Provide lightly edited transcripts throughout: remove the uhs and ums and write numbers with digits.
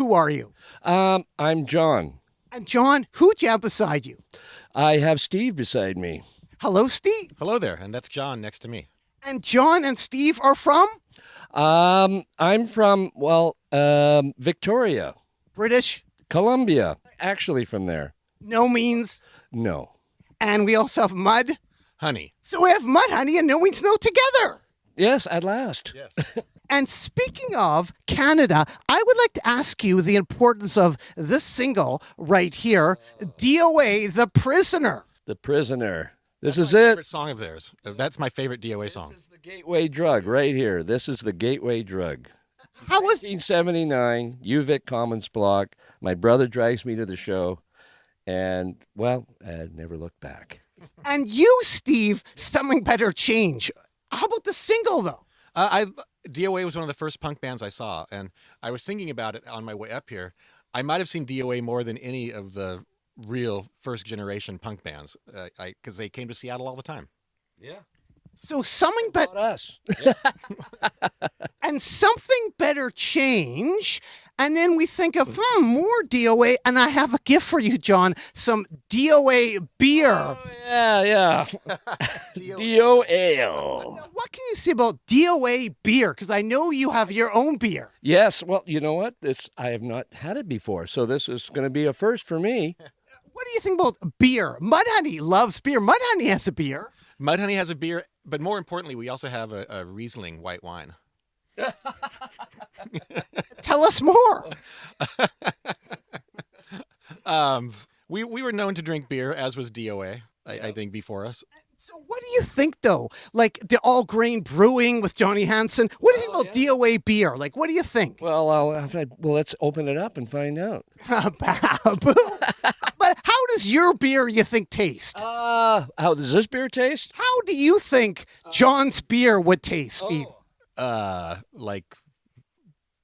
who are you? I'm John. And John, who'd you have beside you? I have Steve beside me. Hello, Steve. Hello there, and that's John next to me. And John and Steve are from? I'm from, Victoria. British? Columbia. Actually from there. No means? No. And we also have Mud? Honey. So we have Mudhoney and Nomeansno together. Yes, at last. Yes. And speaking of Canada, I would like to ask you the importance of this single right here, DOA, The Prisoner. The Prisoner. This That's is my it. favorite song of theirs. That's my favorite DOA song. This is the gateway drug right here. This is the gateway drug. How was 1979, UVic Commons block. My brother drags me to the show, and, I never looked back. And you, Steve, something better change. How about the single, though? DOA was one of the first punk bands I saw, and I was thinking about it on my way up here. I might have seen DOA more than any of the real first-generation punk bands, because they came to Seattle all the time. Yeah. So something better, About us. and something better change. And then we think of, more DOA. And I have a gift for you, John, some DOA beer. Oh, yeah. DOA. Now, what can you say about DOA beer? Because I know you have your own beer. Yes, well, you know what? I have not had it before, so this is going to be a first for me. What do you think about beer? Mudhoney loves beer. Mudhoney has a beer. Mudhoney has a beer, but more importantly, we also have a Riesling white wine. Tell us more. We were known to drink beer, as was DOA, I think, before us. So what do you think, though? Like the all-grain brewing with Johnny Hansen. What do you think about DOA beer? Like, what do you think? Well, let's open it up and find out. But how does your beer, you think, taste? How does this beer taste? How do you think John's beer would taste, Steve? Like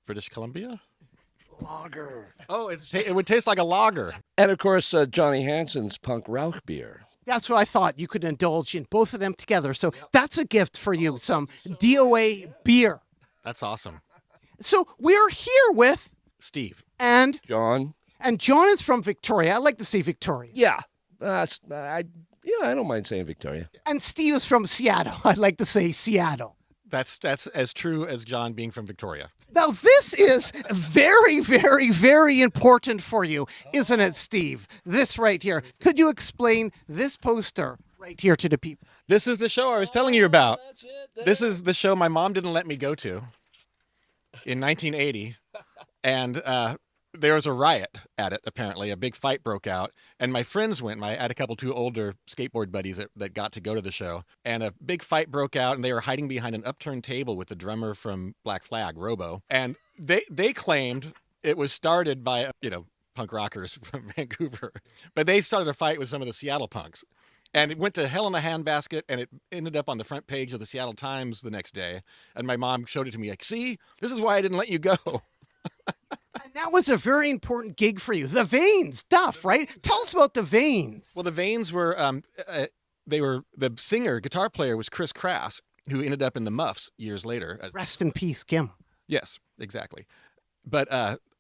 British Columbia? Lager. Oh, it would taste like a lager. And, of course, Johnny Hansen's Punk Rauch beer. That's what I thought. You could indulge in both of them together. So that's a gift for you, some DOA beer. That's awesome. So we're here with Steve. and John? John is from Victoria. I like to say Victoria. Yeah. I don't mind saying Victoria. And Steve is from Seattle. I'd like to say Seattle. That's as true as John being from Victoria. Now, this is very, very, very important for you, isn't it, Steve? This right here. Could you explain this poster right here to the people? This is the show I was telling you about. That's it. This is the show my mom didn't let me go to in 1980. And there was a riot at it, apparently. A big fight broke out. And my friends went. I had a couple two older skateboard buddies that got to go to the show. And a big fight broke out, and they were hiding behind an upturned table with the drummer from Black Flag, Robo. And they claimed it was started by, punk rockers from Vancouver. But they started a fight with some of the Seattle punks. And it went to hell in a handbasket, and it ended up on the front page of the Seattle Times the next day. And my mom showed it to me like, see, this is why I didn't let you go. And that was a very important gig for you. The Veins stuff, right? Tell us about the Veins. Well, the Veins were, the singer, guitar player was Chris Crass, who ended up in the Muffs years later. Rest in peace, Kim. Yes, exactly. But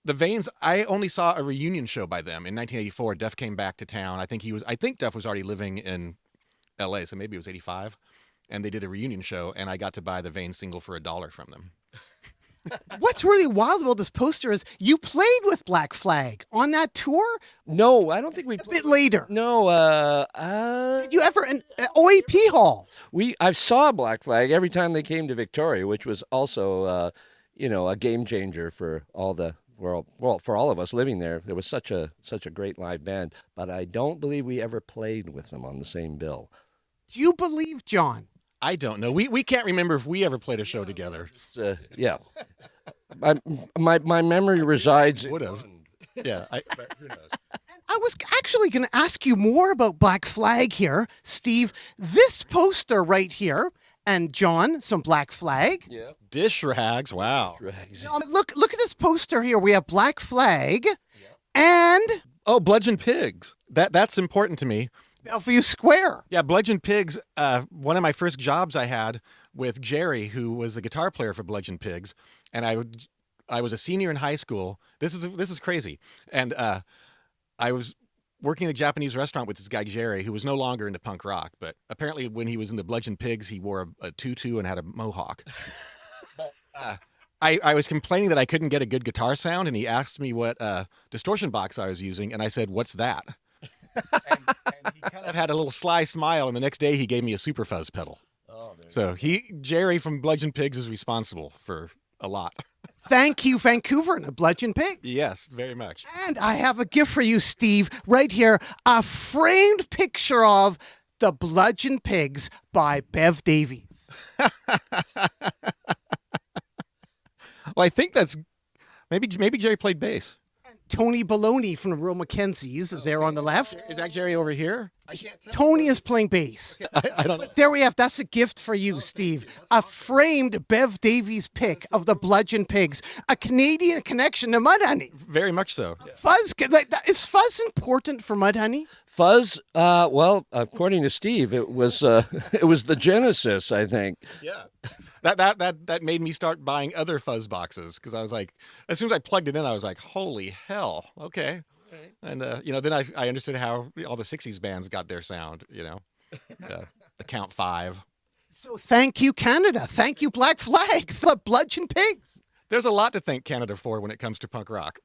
the Veins, I only saw a reunion show by them in 1984. Duff came back to town. I think Duff was already living in LA, so maybe it was 85. And they did a reunion show, and I got to buy the Veins single for $1 from them. What's really wild about this poster is you played with Black Flag on that tour No, I don't think we a bit later. No, Did you ever in OAP Hall? I saw Black Flag every time they came to Victoria, which was also a game changer for all for all of us living there. There was such a great live band, but I don't believe we ever played with them on the same bill. Do you believe, John? I don't know. We can't remember if we ever played a show together. Yeah. My memory resides. Would have. Yeah. But who knows? I was actually going to ask you more about Black Flag here, Steve. This poster right here, and John, some Black Flag. Yeah. Dish rags. Wow. Drags. Look at this poster here. We have Black Flag and Oh, Bludgeoned Pigs. That's important to me. Bellevue Square. Yeah, Bludgeoned Pigs, one of my first jobs I had with Jerry, who was the guitar player for Bludgeoned Pigs, and I was a senior in high school. This is crazy. And I was working in a Japanese restaurant with this guy Jerry, who was no longer into punk rock, but apparently when he was in the Bludgeoned Pigs, he wore a tutu and had a mohawk. But I was complaining that I couldn't get a good guitar sound, and he asked me what distortion box I was using, and I said, "What's that?" and he kind of had a little sly smile, and the next day he gave me a super fuzz pedal. Oh, so Jerry from Bludgeoned Pigs is responsible for a lot. Thank you, Vancouver and the Bludgeoned Pigs. Yes, very much. And I have a gift for you, Steve, right here. A framed picture of the Bludgeoned Pigs by Bev Davies. Well, I think that's maybe Jerry played bass. Tony Baloney from the Real Mackenzies is there on the left. Is that Jerry over here? I can't tell. Tony is playing bass. I don't know. There we have. That's a gift for you, Steve. A framed Bev Davies pic of the Bludgeoned Pigs. A Canadian connection to Mudhoney. Very much so. Fuzz, is fuzz important for Mudhoney? Fuzz, well, according to Steve, it was the genesis, I think. Yeah. That made me start buying other fuzz boxes, because I was like, as soon as I plugged it in, I was like, holy hell, okay. Right. And then I understood how all the 60s bands got their sound, the Count 5. So thank you, Canada. Thank you, Black Flag, the Bludgeoned Pigs. There's a lot to thank Canada for when it comes to punk rock.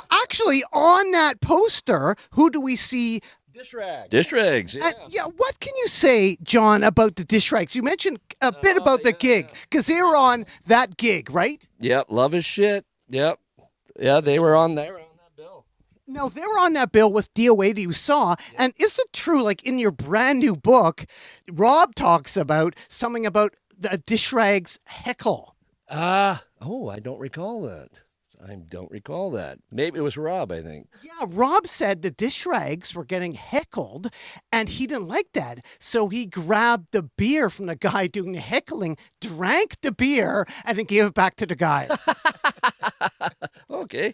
Actually, on that poster, who do we see? Dish rags. Dish rags, yeah. What can you say, John, about the dish rags? You mentioned a bit about the gig, because they were on that gig, right? Yep, Love is Shit. Yep. Yeah, they were on that bill. No, they were on that bill with DOA that you saw. Yeah. And is it true, like in your brand new book, Rob talks about something about the dish rags heckle? I don't recall that. I don't recall that. Maybe it was Rob, I think. Yeah, Rob said the dish rags were getting heckled, and he didn't like that. So he grabbed the beer from the guy doing the heckling, drank the beer, and then gave it back to the guy. Okay.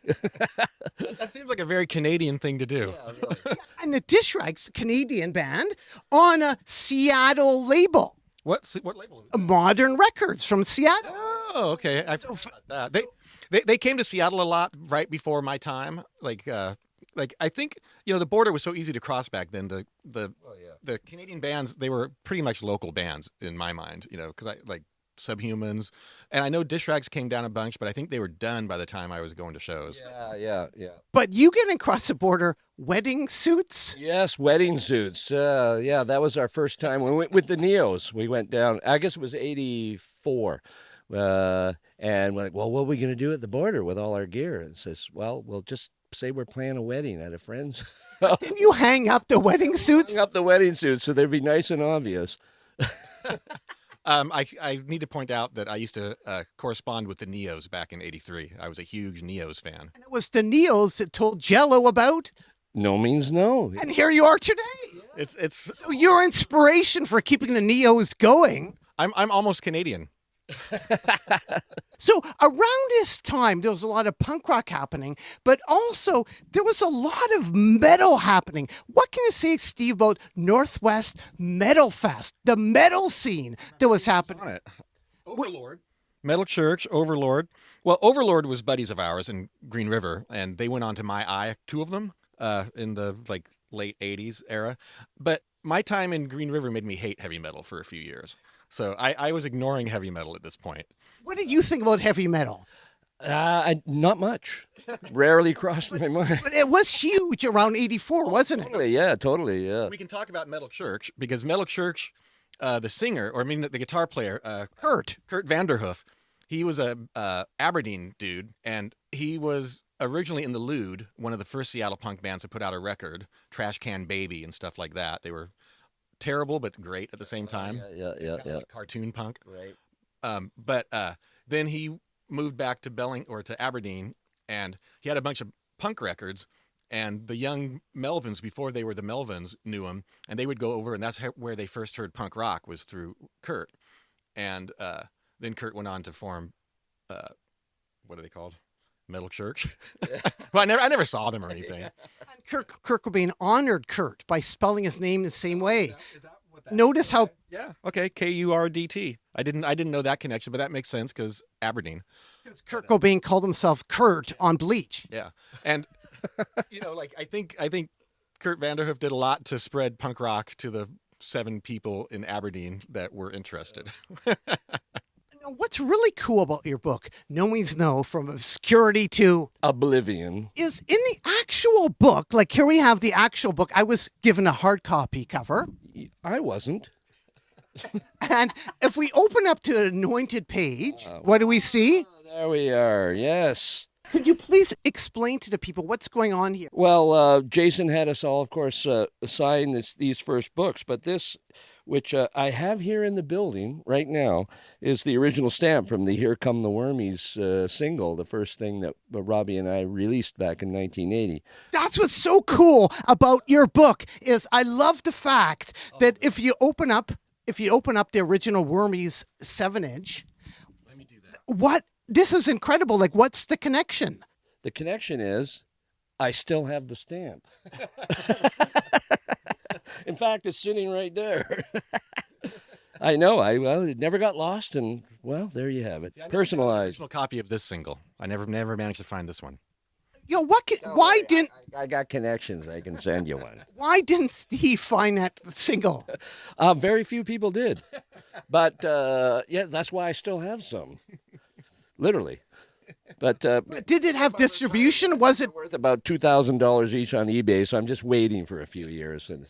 That seems like a very Canadian thing to do. Yeah, really. Yeah, and the Dish Rags, Canadian band, on a Seattle label. What label? Modern Records from Seattle. Oh, okay. I forgot that. They came to Seattle a lot right before my time. Like I think the border was so easy to cross back then. The Canadian bands, they were pretty much local bands in my mind. Because I like Subhumans, and I know Dish Rags came down a bunch, but I think they were done by the time I was going to shows. Yeah. But you getting across the border, wedding suits? Yes, wedding suits. That was our first time. We went with the Neos. We went down, I guess it was 84. And we're like, well, what are we going to do at the border with all our gear? And it says, well, we'll just say we're planning a wedding at a friend's. Didn't you hang up the wedding suits? Hang up the wedding suits so they'd be nice and obvious. I need to point out that I used to correspond with the Neos back in '83. I was a huge Neos fan. And it was the Neos that told Jello about No Means No. And here you are today. Yeah. It's so your inspiration for keeping the Neos going. I'm almost Canadian. So around this time, there was a lot of punk rock happening, but also there was a lot of metal happening. What can you say, Steve, about Northwest Metal Fest, the metal scene that was happening? Overlord. Metal Church, Overlord. Well, Overlord was buddies of ours in Green River, and they went on to My Eye, two of them, in the late 80s era. But my time in Green River made me hate heavy metal for a few years. So I was ignoring heavy metal at this point. What did you think about heavy metal? Not much. Rarely crossed my mind. But it was huge around 84, wasn't it? Totally, yeah. We can talk about Metal Church, because Metal Church, the singer, the guitar player, Kurt Vanderhoof, he was a Aberdeen dude, and he was originally in the Lewd, one of the first Seattle punk bands that put out a record, Trash Can Baby and stuff like that. They were terrible but great at the same time. Yeah. Like cartoon punk. Right. But then he moved back to Aberdeen, and he had a bunch of punk records, and the young Melvins, before they were the Melvins, knew him, and they would go over, and that's where they first heard punk rock, was through Kurt. And then Kurt went on to form what are they called? Metal Church. Well, I never saw them or anything. And Kurt Cobain honored Kurt by spelling his name the same way. Is that what that Notice how... Yeah. Okay. Kurdt. I didn't know that connection, but that makes sense because Aberdeen. Kurt Cobain called himself Kurt on Bleach. Yeah, and like I think Kurt Vanderhoof did a lot to spread punk rock to the 7 people in Aberdeen that were interested. Now, what's really cool about your book, Nomeansno, from Obscurity to Oblivion. is in the actual book. Like here we have the actual book. I was given a hard copy cover. I wasn't. And if we open up to an anointed page, what do we see? There we are. Yes. Could you please explain to the people what's going on here? Well, Jason had us all, of course, sign these first books, but this, which I have here in the building right now, is the original stamp from the Here Come the Wormies single, the first thing that Robbie and I released back in 1980. That's what's so cool about your book is I love the fact that if you open up the original Wormies 7-inch, Let me do that. This is incredible. Like, what's the connection? The connection is I still have the stamp. In fact, it's sitting right there. I know. It never got lost, and well, there you have it. See, I never got an Personalized. original copy of this single. I never managed to find this one. Why didn't I got connections. I can send you one. why didn't Steve find that single? Very few people did, but yeah, that's why I still have some. Literally. But Did it have distribution? Was it? worth about $2,000 each on eBay, so I'm just waiting for a few years. And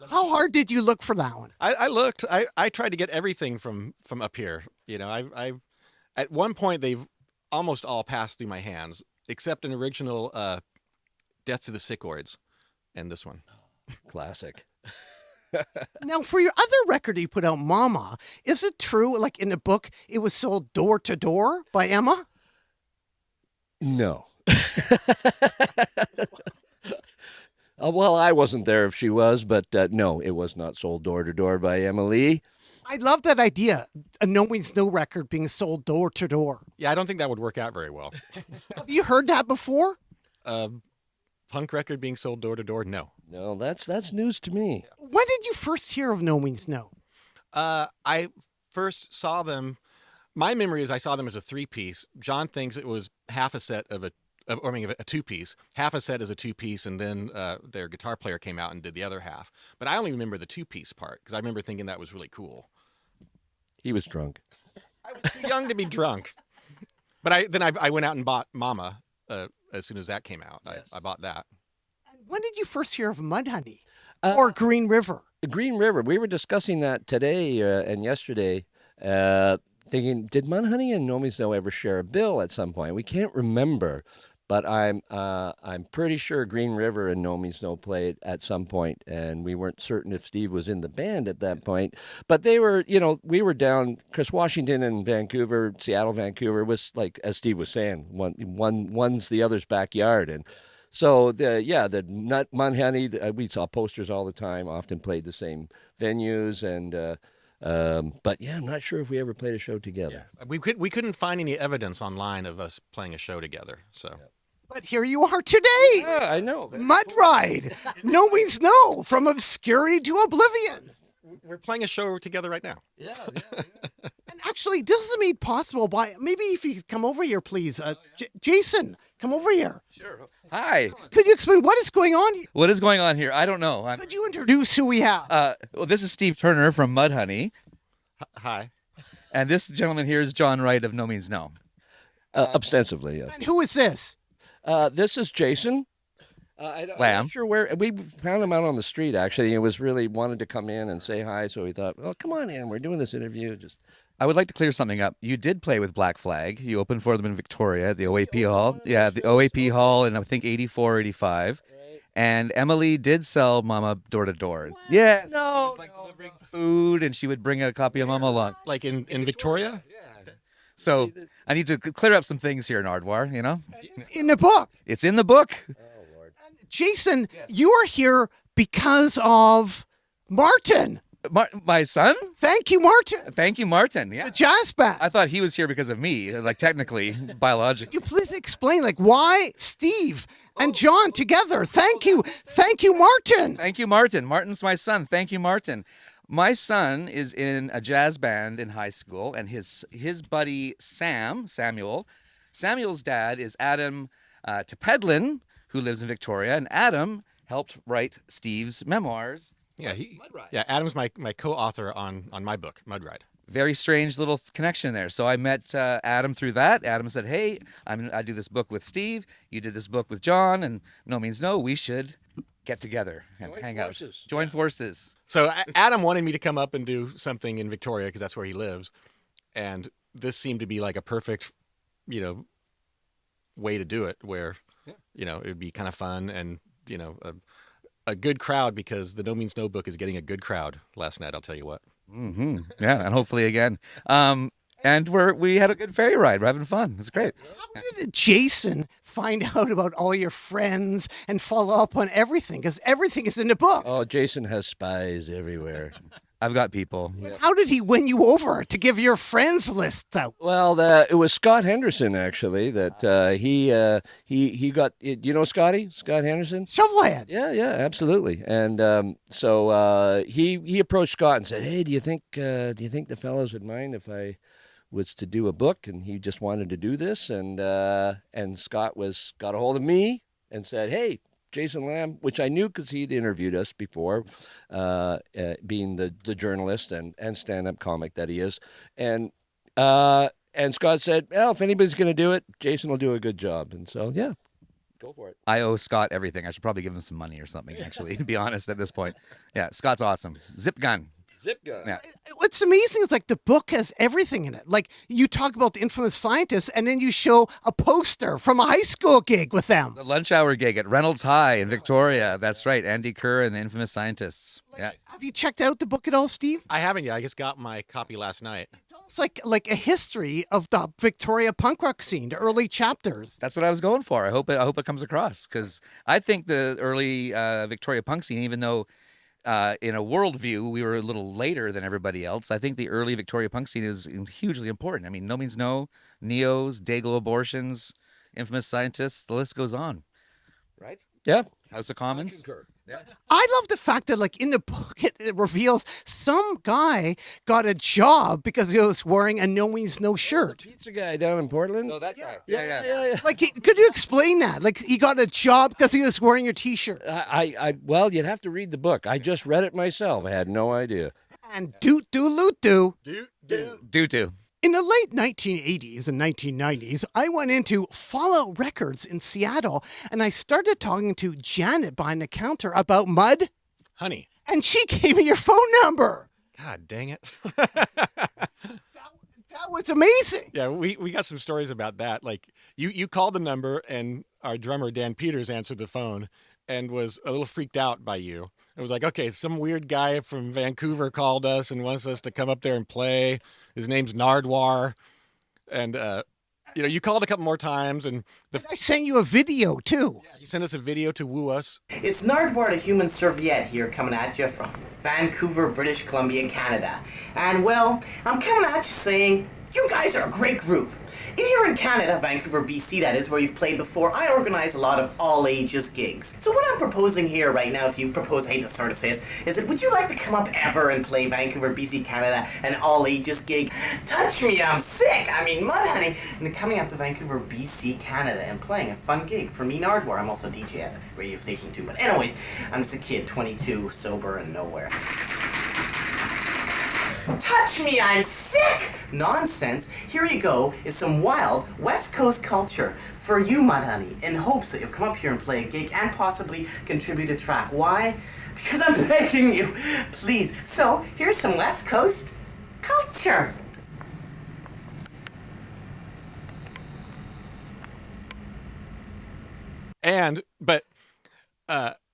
How hard did you look for that one? I looked. I tried to get everything from up here. I at one point they've almost all passed through my hands, except an original Death to the Sickoids, and this one. classic. Now, for your other record you put out, Mama, is it true, like in the book, it was sold door to door by Emma? No. Well, I wasn't there if she was, but no, it was not sold door to door by Emily. I love that idea, a Nomeansno record being sold door to door. Yeah, I don't think that would work out very well. Have you heard that before? Punk record being sold door to door? No. No, that's news to me. When did you first hear of Nomeansno? I first saw them. My memory is I saw them as a 3-piece. John thinks it was half a set of a 2-piece. Half a set as a 2-piece, and then their guitar player came out and did the other half. But I only remember the 2-piece part because I remember thinking that was really cool. He was drunk. I was too young to be drunk. But I went out and bought Mama as soon as that came out. Yes. I bought that. When did you first hear of Mudhoney or Green River? Green River. We were discussing that today and yesterday, thinking, did Mudhoney and Nomeansno ever share a bill at some point? We can't remember, but I'm pretty sure Green River and Nomeansno played at some point, and we weren't certain if Steve was in the band at that point. But they were, we were down. Chris Washington and Vancouver, Seattle, Vancouver was like, as Steve was saying, one's the other's backyard, and. So the Mudhoney, we saw posters all the time, often played the same venues, and but yeah, I'm not sure if we ever played a show together. Yeah. We couldn't find any evidence online of us playing a show together. So. But here you are today. Yeah, I know. Mud Ride. No, from Obscurity to Oblivion. We're playing a show together right now. Yeah. And actually, this is made possible by, maybe if you could come over here, please. Jason, come over here. Sure. Hi. Could you explain what is going on here? What is going on here? I don't know. Could you introduce who we have? Well, this is Steve Turner from Mudhoney, Hi. and this gentleman here is John Wright of Nomeansno. Ostensively, yes. And who is this? This is Jason. I'm Lamb. not sure where we found him out on the street. Actually, he was really wanted to come in and say hi, so we thought, "Oh, come on in. We're doing this interview." Just I would like to clear something up. You did play with Black Flag. You opened for them in Victoria at the OAP Hall. Yeah, the OAP Hall in, I think, 84, 85. And Emily did sell Mama door to door. Yes. No, It was like delivering food, and she would bring a copy of Mama along. Like in Victoria? So I need to clear up some things here, Nardwuar, In the book. It's in the book. Jason, you are here because of Martin. My son? Thank you, Martin. Thank you, Martin. Yeah. The jazz band. I thought he was here because of me, like technically, biologically. Could you please explain, like, why Steve and John together? Thank you, Martin. Thank you, Martin. Martin's my son. Thank you, Martin. My son is in a jazz band in high school, and his buddy Samuel Samuel's dad is Adam Tepedlin, who lives in Victoria, and Adam helped write Steve's memoirs. Yeah, Mudhoney. yeah. Adam's my co-author on my book, Mudhoney. Very strange little connection there. So I met Adam through that. Adam said, "Hey, I do this book with Steve. You did this book with John, and Nomeansno. We should get together and hang out, join forces." So Adam wanted me to come up and do something in Victoria because that's where he lives, and this seemed to be like a perfect, way to do it. Where, it would be kind of fun and a good crowd, because the Nomeansno book is getting a good crowd last night. I'll tell you what. Mm-hmm. Yeah, and hopefully again. And we had a good ferry ride. We're having fun. It's great. How did Jason find out about all your friends and follow up on everything? Because everything is in the book. Oh, Jason has spies everywhere. I've got people. How did he win you over to give your friends lists out? Well, it was Scott Henderson actually that he got. You know Scotty? Scott Henderson? Shovelhead. Yeah, absolutely. And so he approached Scott and said, "Hey, do you think the fellows would mind if I was to do a book?" And he just wanted to do this, and Scott got a hold of me and said, "Hey, Jason Lamb," which I knew because he'd interviewed us before, being the journalist and stand-up comic that he is, and Scott said, "Well, if anybody's going to do it, Jason will do a good job." And so, yeah, go for it. I owe Scott everything. I should probably give him some money or something, actually, to be honest at this point. Yeah, Scott's awesome. Zip gun. Zip gun. Yeah. What's amazing is like the book has everything in it. Like you talk about the infamous scientists, and then you show a poster from a high school gig with them. The lunch hour gig at Reynolds High in Victoria. That's right. Andy Kerr and the infamous scientists. Yeah. Have you checked out the book at all, Steve? I haven't yet. I just got my copy last night. It's like a history of the Victoria punk rock scene, the early chapters. That's what I was going for. I hope it comes across, because I think the early Victoria punk scene, even though in a worldview we were a little later than everybody else, I think the early Victoria punk scene is hugely important. I mean, Nomeansno, Neos, Dayglow Abortions, infamous scientists, the list goes on. Right? Yeah. House of Commons. I love the fact that, like, in the book, it reveals some guy got a job because he was wearing a Nomeansno shirt. Pizza guy down in Portland. Oh, that guy. Yeah. Like, could you explain that? Like, he got a job because he was wearing your T-shirt. Well, you'd have to read the book. I just read it myself. I had no idea. And doot doo loot doo. Doo. In the late 1980s and 1990s, I went into Fallout Records in Seattle, and I started talking to Janet behind the counter about mud, Honey. and she gave me your phone number. God dang it. That was amazing. Yeah, we got some stories about that. Like you called the number, and our drummer Dan Peters answered the phone and was a little freaked out by you. It was like, okay, some weird guy from Vancouver called us and wants us to come up there and play. His name's Nardwuar. And you called a couple more times, and I sent you a video too. you sent us a video to woo us. It's Nardwuar, the human serviette here, coming at you from Vancouver, British Columbia, Canada. And well, I'm coming at you saying, you guys are a great group. If you're in Canada, Vancouver, BC, that is, where you've played before, I organize a lot of all-ages gigs. So what I'm proposing here right now to you, I hate to sort of say this, is that would you like to come up ever and play Vancouver, BC, Canada, an all-ages gig? Touch me, I'm sick! I mean, Mudhoney! And coming up to Vancouver, BC, Canada, and playing a fun gig for me, Nardwuar. I'm also DJ at a radio station too, but anyways, I'm just a kid, 22, sober, and nowhere. Touch me, I'm sick! Nonsense. Here you go is some wild West Coast culture for you, Mudhoney, in hopes that you'll come up here and play a gig and possibly contribute a track. Why? Because I'm begging you. Please. So, here's some West Coast culture. But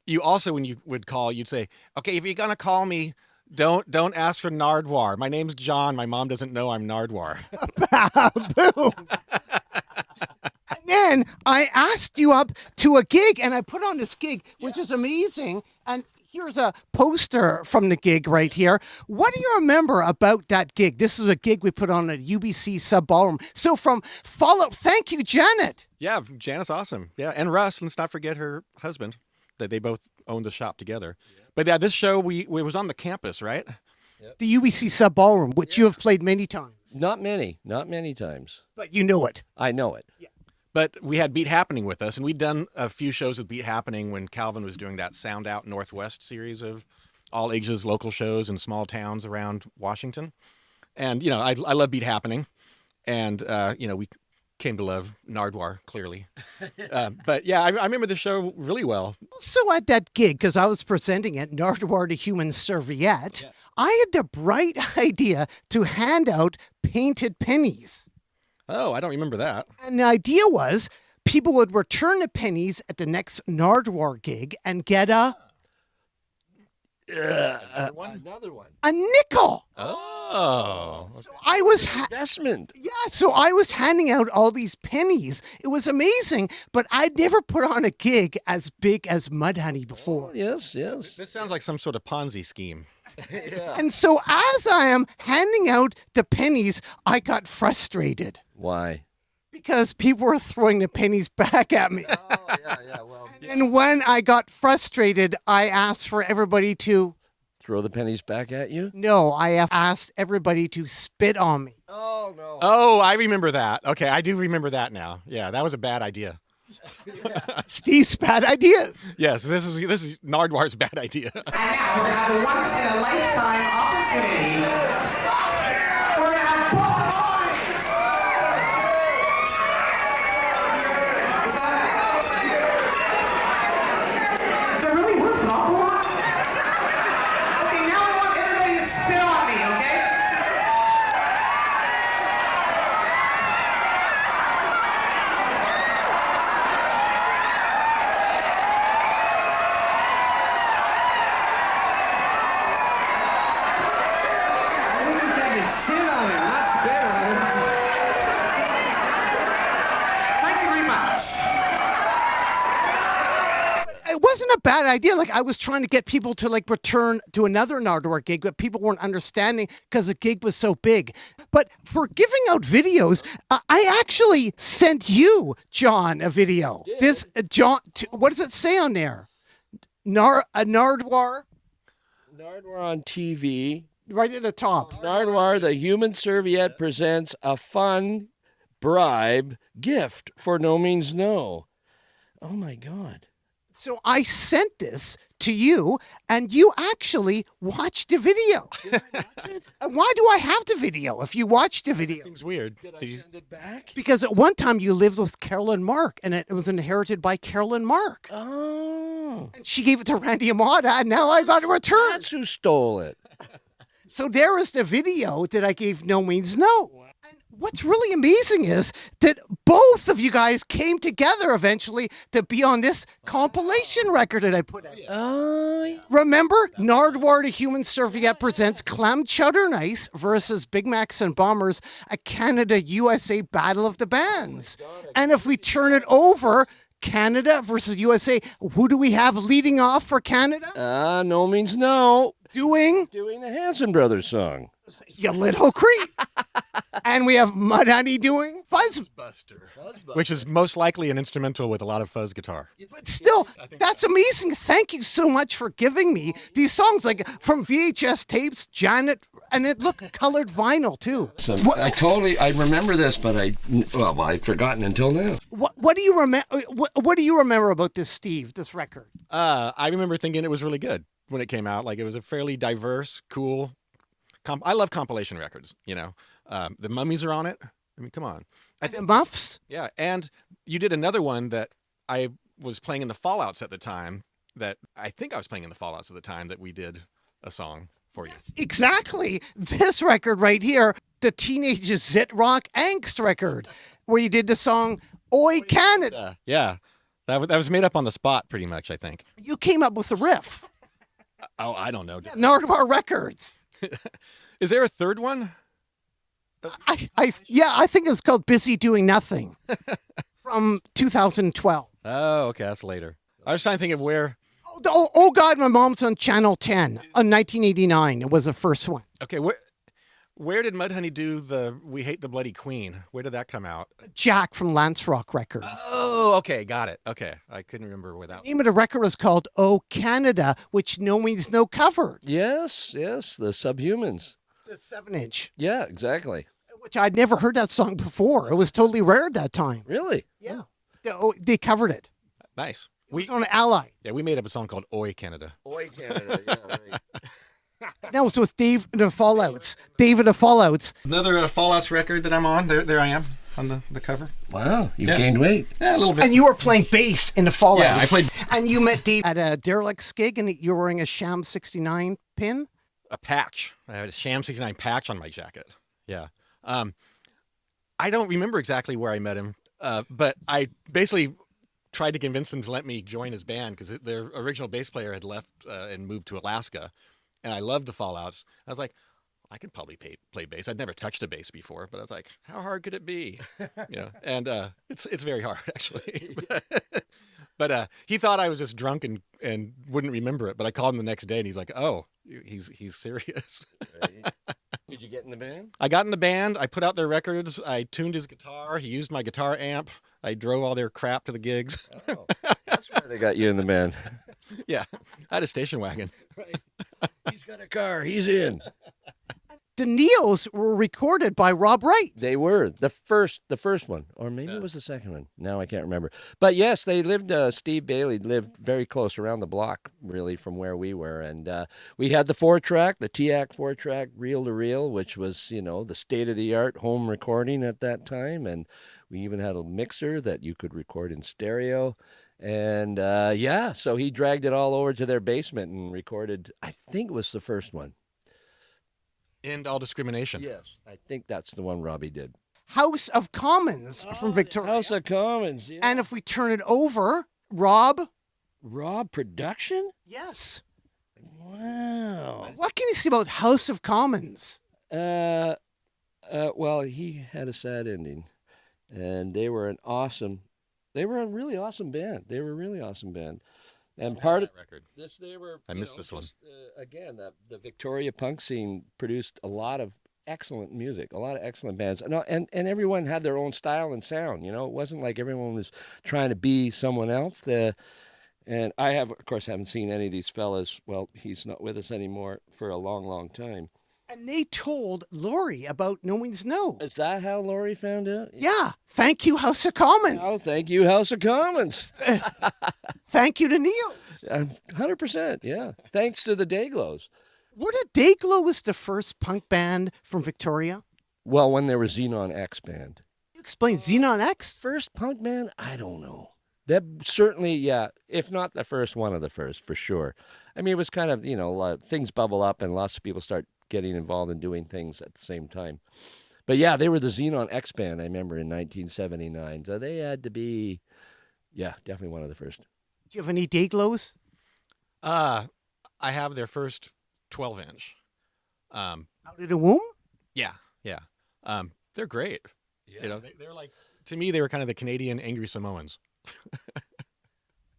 you also, when you would call, you'd say, okay, if you're going to call me, don't ask for Nardwuar. My name's John. My mom doesn't know I'm Nardwuar. Boom. And then I asked you up to a gig, and I put on this gig, which is amazing. And here's a poster from the gig right here. What do you remember about that gig? This is a gig we put on at UBC Sub Ballroom. So from Fallout, thank you, Janet. Yeah, Janet's awesome. Yeah, and Russ, let's not forget her husband. That they both owned the shop together. But yeah, this show, we was on the campus, right? The UBC Sub Ballroom, which you have played many times. Not many times. But you know it. I know it. Yeah. But we had Beat Happening with us, and we'd done a few shows with Beat Happening when Calvin was doing that Sound Out Northwest series of all ages local shows in small towns around Washington. And, you know, I love Beat Happening. And, you know, we came to love Nardwuar, clearly. But yeah, I remember the show really well. So at that gig, because I was presenting it, Nardwuar the Human Serviette, I had the bright idea to hand out painted pennies. Oh, I don't remember that. And the idea was people would return the pennies at the next Nardwuar gig and get Another one. a nickel. Oh. So I was Investment. so I was handing out all these pennies. It was amazing, but I'd never put on a gig as big as Mudhoney before. Yes, yes. This sounds like some sort of Ponzi scheme. And so as I am handing out the pennies, I got frustrated Why? because people were throwing the pennies back at me. Oh, yeah, well. And when I got frustrated, I asked for everybody to, Throw the pennies back at you? no, I asked everybody to spit on me. Oh, no. Oh, I remember that. Okay, I do remember that now. Yeah, that was a bad idea. Steve's bad ideas. Yes, this is Nardwar's bad idea. And now we're gonna have a once-in-a-lifetime opportunity. We're gonna have both parties. Is that really worth an awful lot? Okay, now I want everybody to spit on me, okay? Shit on him, not spit on him. Thank you very much. It wasn't a bad idea. Like I was trying to get people to like return to another Nardwuar gig, but people weren't understanding because the gig was so big. But for giving out videos, I actually sent you, John, a video. This John, what does it say on there? Nardwuar, Nardwuar on TV. right at the top. Nardwuar, the Human Serviette, presents a fun bribe gift for Nomeansno. Oh, my God. So I sent this to you, and you actually watched the video. And why do I have the video if you watched the video? Seems weird. Did I Did you- send it back? Because at one time you lived with Carolyn Mark, and it was inherited by Carolyn Mark. Oh. And she gave it to Randy Amata, and now I got a return. That's who stole it. So there is the video that I gave No Means No. And what's really amazing is that both of you guys came together eventually to be on this compilation record that I put out. Oh, yeah. Remember, Nardwuar the Human Serviette presents Clam Chowder and Ice versus Big Macs and Bombers, a Canada-USA Battle of the Bands. And if we turn it over, Canada versus USA, who do we have leading off for Canada? Nomeansno. Doing Doing the Hanson Brothers song. You Little Creep. And we have Mudhoney doing Fuzzbuster. Which is most likely an instrumental with a lot of fuzz guitar. But still, that's amazing. Thank you so much for giving me these songs, like from VHS tapes, Janet, and it looked colored vinyl too. So I remember this, but I'd forgotten until now. What do you remember? What do you remember about this, Steve? This record? I remember thinking it was really good when it came out. Like it was a fairly diverse, cool. I love compilation records. You know, the Mummies are on it. I mean, come on. The Muffs? Yeah, and you did another one that I was playing in the Fallouts at the time. That I think I was playing in the Fallouts at the time that we did a song for you. Exactly. This record right here, the Teenage Zit Rock Angst record, where you did the song Oi Canada. Yeah, that was made up on the spot, pretty much. I think. You came up with the riff. Oh, I don't know. Nardwuar Records. Is there a third one? I think it's called Busy Doing Nothing from 2012. Oh, okay, that's later. I was trying to think of where. Oh God, my mom's on Channel 10 on 1989. It was the first one. Okay, where did Mudhoney do the "We Hate the Bloody Queen"? Where did that come out? Jack from Lance Rock Records. Oh, okay, got it. Okay, I couldn't remember where that. The name of the record was called Oh Canada, which No Means No covered. Yes, the Subhumans. The 7-inch. Yeah, exactly. which I'd never heard that song before. It was totally rare at that time. Really? Yeah. They covered it. Nice. It was on Ally. Yeah, we made up a song called Oi Canada. Oi, Canada. Yeah, right. That was with Dave and the Fallouts. David the Fallouts. Another Fallouts record that I'm on. There I am on the cover. Wow, you've Yeah. gained weight. Yeah, a little bit. And you were playing bass in the Fallouts. Yeah, I played And you met Dave at a Derelict gig, and you were wearing a Sham 69 pin. a patch. I had a Sham 69 patch on my jacket. Yeah. I don't remember exactly where I met him, but I basically tried to convince him to let me join his band because their original bass player had left and moved to Alaska, and I loved the Fallouts. I was like, I could probably play bass. I'd never touched a bass before, but I was like, how hard could it be? And it's very hard actually. But he thought I was just drunk and wouldn't remember it. But I called him the next day, and he's like, "Oh, he's serious." Right. Did you get in the band? I got in the band. I put out their records. I tuned his guitar. He used my guitar amp. I drove all their crap to the gigs. Oh, that's why they got you in the band. Yeah, I had a station wagon. Right. He's got a car. He's in. The Neos were recorded by Rob Wright. They were the first one, or maybe it was the second one. Now I can't remember. But yes, they lived. Steve Bailey lived very close, around the block, really, from where we were. And we had the 4-track, the TAC 4-track, reel to reel, which was the state of the art home recording at that time. And we even had a mixer that you could record in stereo. And so he dragged it all over to their basement and recorded. I think it was the first one. End all discrimination. Yes, I think that's the one Robbie did. House of Commons from Victoria. House of Commons. Yeah. And if we turn it over, Rob. Rob Production? Yes. Wow. What can you say about House of Commons? Well, he had a sad ending, and they were a really awesome band. They were a really awesome band. And part of record. this, they were. I missed this one. Again, the Victoria punk scene produced a lot of excellent music, a lot of excellent bands, and everyone had their own style and sound. It wasn't like everyone was trying to be someone else. And I of course, haven't seen any of these fellas. Well, he's not with us anymore for a long, long time. And they told Laurie about Nomeansno. Is that how Laurie found out? Yeah. Thank you, House of Commons. Oh, thank you, House of Commons. Thank you to Neos. 100%, yeah. Thanks to the Dayglows. What a Dayglow was the first punk band from Victoria? Well, when there was Xenon X band. You explain Xenon X? First punk band? I don't know. That certainly, yeah, if not the first, one of the first, for sure. I mean, it was kind of, things bubble up and lots of people start getting involved in doing things at the same time. But yeah, they were the Xenon X band, I remember, in 1979. So they had to be, definitely one of the first. Do you have any Dayglows? I have their first 12-inch. Out of the womb? Yeah. They're great. Yeah. They're like, to me, they were kind of the Canadian Angry Samoans.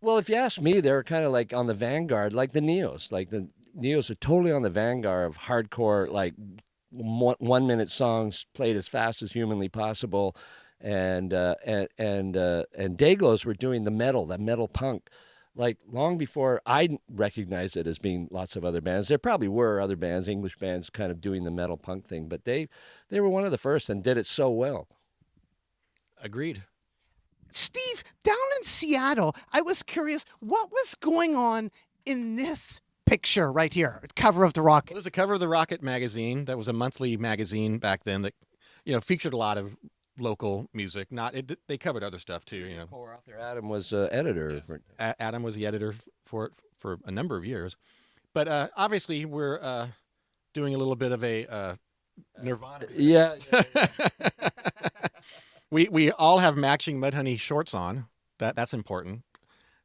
Well, if you ask me, they're kind of like on the vanguard, like the Neos. Like the Neos are totally on the vanguard of hardcore, like 1-minute songs played as fast as humanly possible, and Dayglows were doing the metal punk, like long before I recognized it as being lots of other bands. There probably were other bands, English bands, kind of doing the metal punk thing, but they were one of the first and did it so well. Agreed. Steve, down in Seattle, I was curious, what was going on in this picture right here, cover of the Rocket? Well, there's a cover of the Rocket magazine. That was a monthly magazine back then that, featured a lot of local music. They covered other stuff too. Co-author Adam was editor. Yes. Adam was the editor for it for a number of years. But obviously, we're doing a little bit of a Nirvana. Yeah. We all have matching Mudhoney shorts on. That's important.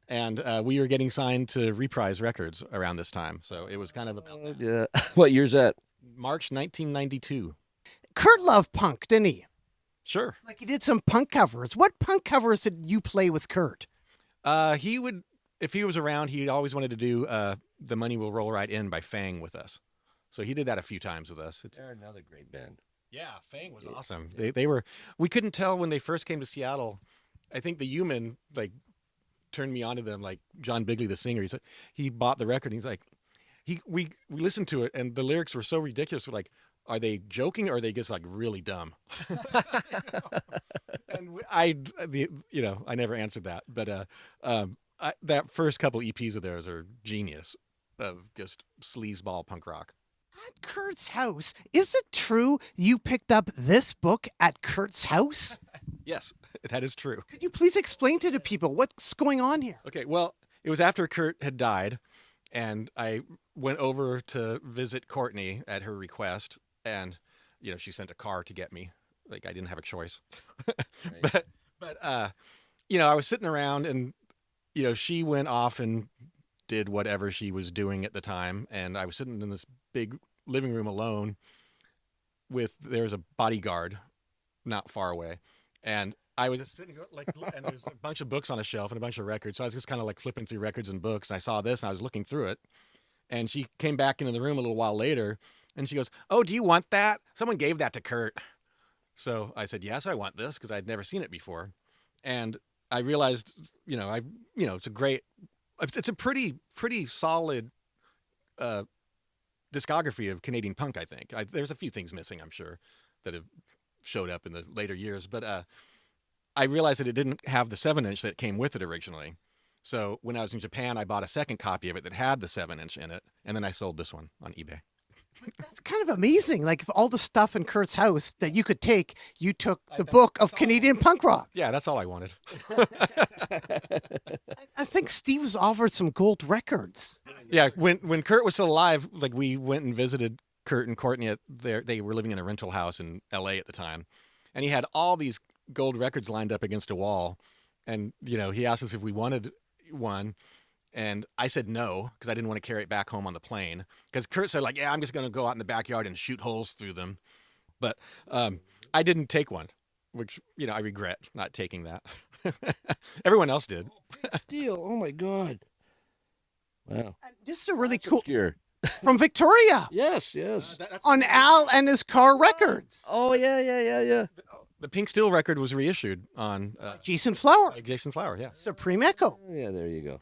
And we were getting signed to Reprise Records around this time. So it was kind of about that. What year's that? March 1992. Kurt loved punk, didn't he? Sure. Like he did some punk covers. What punk covers did you play with Kurt? He would, if he was around, he always wanted to do The Money Will Roll Right In by Fang with us. So he did that a few times with us. They're another great band. Yeah, Fang was awesome. They were, we couldn't tell when they first came to Seattle. I think the Human, turned me on to them, like John Bigley, the singer. He bought the record and he's like, we listened to it and the lyrics were so ridiculous. We're like, are they joking or are they just like really dumb? And I never answered that, but that first couple EPs of theirs are genius, of just sleazeball punk rock. At Kurt's house, is it true you picked up this book at Kurt's house? Yes, that is true. Could you please explain to the people what's going on here? Okay, well, it was after Kurt had died, and I went over to visit Courtney at her request, and she sent a car to get me. Like, I didn't have a choice. Right. but I was sitting around, and she went off and did whatever she was doing at the time, and I was sitting in this big living room alone there was a bodyguard not far away, and I was just sitting and there's a bunch of books on a shelf and a bunch of records, so I was just kind of like flipping through records and books, and I saw this and I was looking through it, and she came back into the room a little while later, and she goes, "Oh, do you want that? Someone gave that to Kurt." So I said, "Yes, I want this," because I'd never seen it before, and I realized, it's a pretty solid discography of Canadian punk. I think there's a few things missing, I'm sure, that have showed up in the later years, but I realized that it didn't have the 7-inch that came with it originally. So when I was in Japan, I bought a second copy of it that had the 7-inch in it, and then I sold this one on eBay. That's kind of amazing. Like, if all the stuff in Kurt's house that you could take, you took the book of Canadian punk rock. Yeah, that's all I wanted. I think Steve's offered some gold records. Yeah, when Kurt was still alive, like, we went and visited Kurt and Courtney they were living in a rental house in LA at the time, and he had all these gold records lined up against a wall, and he asked us if we wanted one, and I said no, because I didn't want to carry it back home on the plane, because Kurt said, like, "Yeah, I'm just going to go out in the backyard and shoot holes through them," but I didn't take one, which I regret not taking that. Everyone else did. Deal. Oh my God. Wow. And this is a really cool Obscure. from Victoria Yes. Yes. on Al and his car records. Oh yeah. The Pink Steel record was reissued on Jason Flower, Jason Flower, yeah. Supreme Echo. Yeah. There you go.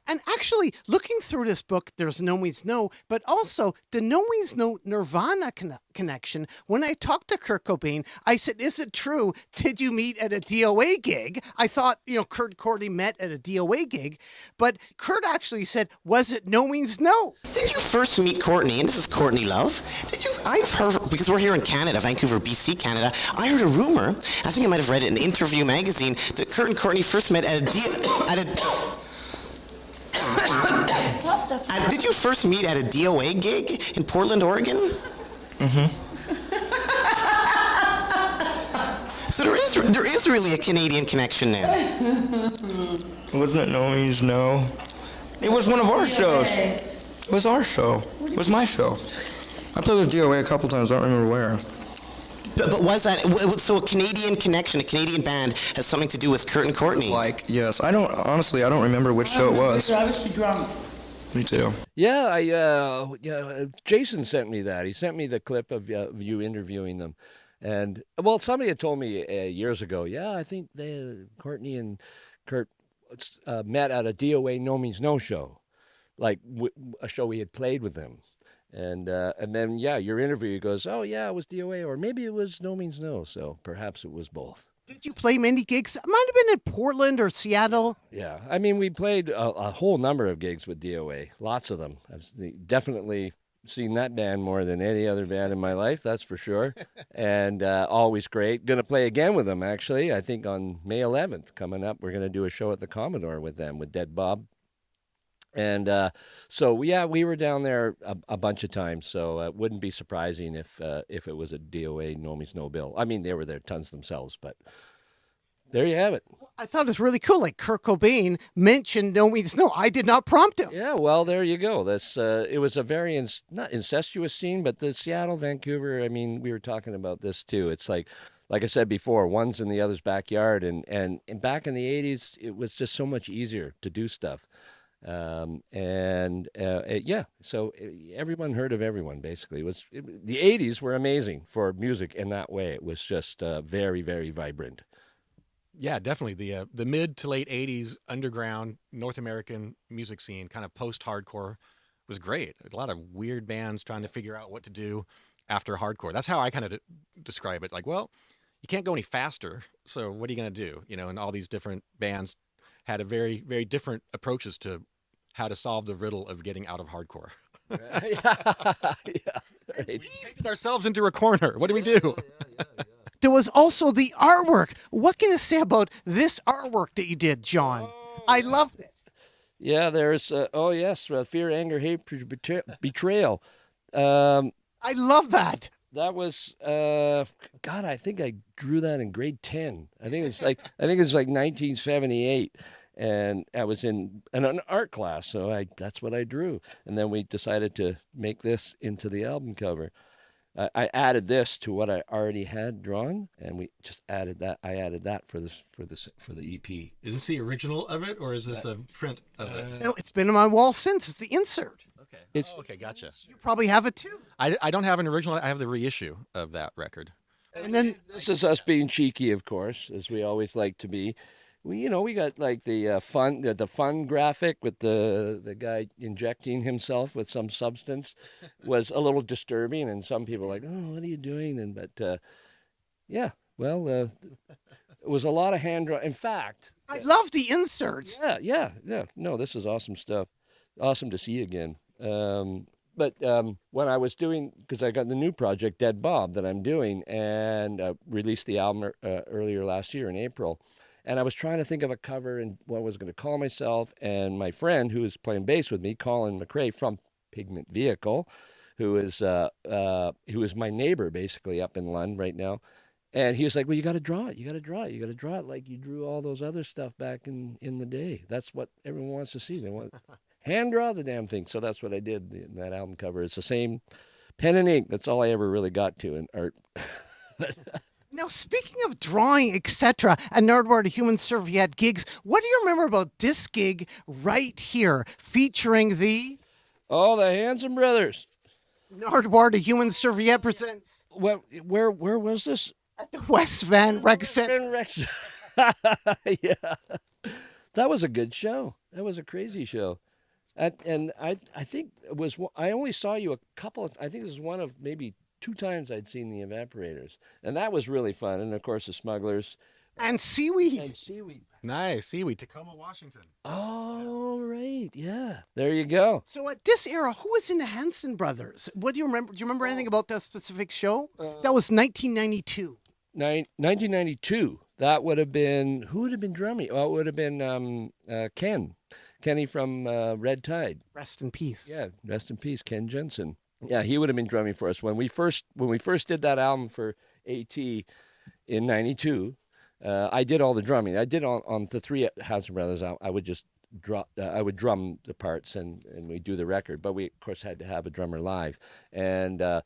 And actually, looking through this book, there's Nomeansno, but also the Nomeansno Nirvana connection. When I talked to Kurt Cobain, I said, "Is it true? Did you meet at a DOA gig?" I thought, Kurt and Courtney met at a DOA gig, but Kurt actually said, "Was it Nomeansno?" Did you first meet Courtney? And this is Courtney Love. Did you? I've heard, because we're here in Canada, Vancouver, BC, Canada. I heard a rumor. I think I might have read it in Interview magazine that Kurt and Courtney first met at a Stop, that's right. Did you first meet at a DOA gig in Portland, Oregon? Mm-hmm. So there is really a Canadian connection there. Wasn't it Nomeansno? It was one of our shows. It was our show. It was my show. I played with DOA a couple times. I don't remember where. But was that so? A Canadian connection, a Canadian band, has something to do with Kurt and Courtney? Yes. I don't remember which show it was. I was too drunk. Me too. Yeah. Jason sent me that. He sent me the clip of you interviewing them, and somebody had told me years ago. Yeah, I think Courtney and Kurt met at a DOA Nomeansno show, like a show we had played with them. And then, your interview goes, "Oh, yeah, it was DOA, or maybe it was Nomeansno." So perhaps it was both. Did you play many gigs? It might have been in Portland or Seattle. Yeah. I mean, we played a whole number of gigs with DOA, lots of them. I've definitely seen that band more than any other band in my life, that's for sure. And always great. Going to play again with them, actually. I think on May 11th coming up, we're going to do a show at the Commodore with them, with Dead Bob. And we were down there a bunch of times, so it wouldn't be surprising if it was a DOA Nomeansno bill. I mean, they were there tons themselves, but there you have it. I thought it was really cool. Like, Kurt Cobain mentioned Nomeansno. I did not prompt him. Yeah, well, there you go. This it was a very not incestuous scene, but the Seattle, Vancouver. I mean, we were talking about this too. It's like I said before, one's in the other's backyard, and back in the '80s, it was just so much easier to do stuff. So everyone heard of everyone, basically. The 80s were amazing for music in that way. It was just very, very vibrant. Yeah, definitely. The mid to late 80s underground North American music scene, kind of post-hardcore, was great. A lot of weird bands trying to figure out what to do. after hardcore. That's how I kind of describe it. Like, well, you can't go any faster, so what are you going to do? And all these different bands had a very, very different approaches to how to solve the riddle of getting out of hardcore. Yeah, right. We painted ourselves into a corner. What do we do? There was also the artwork. What can you say about this artwork that you did, John? I loved it. Yeah, there's fear, anger, hatred, betrayal. I love that. That was God. I think I drew that in grade 10. I think it's like 1978, and I was in an art class, so that's what I drew. And then we decided to make this into the album cover. I added this to what I already had drawn, and we just added that. I added that for the EP. Is this the original of it, or is this a print of it? No, it's been on my wall since. It's the insert. Okay. Okay, gotcha. You probably have it too. I don't have an original. I have the reissue of that record. And then This is us being cheeky, of course, as we always like to be. We got like the fun graphic with the guy injecting himself with some substance was a little disturbing, and some people were like, oh, what are you doing? It was a lot of hand draw. In fact, I love the inserts. yeah. No, this is awesome stuff. Awesome to see you again. But when I was doing, because I got the new project, Dead Bob, that I'm doing, and released the album earlier last year in April. And I was trying to think of a cover and what I was going to call myself. And my friend who was playing bass with me, Colin McRae from Pigment Vehicle, who is my neighbor basically up in London right now. And he was like, well, you got to draw it. You got to draw it. You got to draw it like you drew all those other stuff back in the day. That's what everyone wants to see. They want hand draw the damn thing. So that's what I did in that album cover. It's the same pen and ink. That's all I ever really got to in art. Now, speaking of drawing, etc., and Nardwuar, the Human Serviette gigs, what do you remember about this gig right here, featuring the Oh, the Hanson Brothers. Nardwuar, the Human Serviette presents Where was this? at the West Van Rec Center? Rex. Yeah, that was a good show. That was a crazy show. And I think it was. I only saw you a couple of. I think this was one of maybe 2 times I'd seen the Evaporators, and that was really fun. And of course, the Smugglers And Seaweed. and Seaweed. Nice. Seaweed, Tacoma, Washington. Oh, right. Yeah. There you go. So at this era, who was in the Hanson Brothers? What do you remember? Do you remember anything about that specific show? That was 1992. 1992. That would have been, who would have been drumming? Oh, it would have been Kenny from Red Tide. Rest in peace. Yeah, rest in peace, Ken Jensen. Yeah, he would have been drumming for us when we first did that album for AT in '92. I did all the drumming. I did on the 3 Hanson Brothers. I would just I would drum the parts and we do the record. But we of course had to have a drummer live. And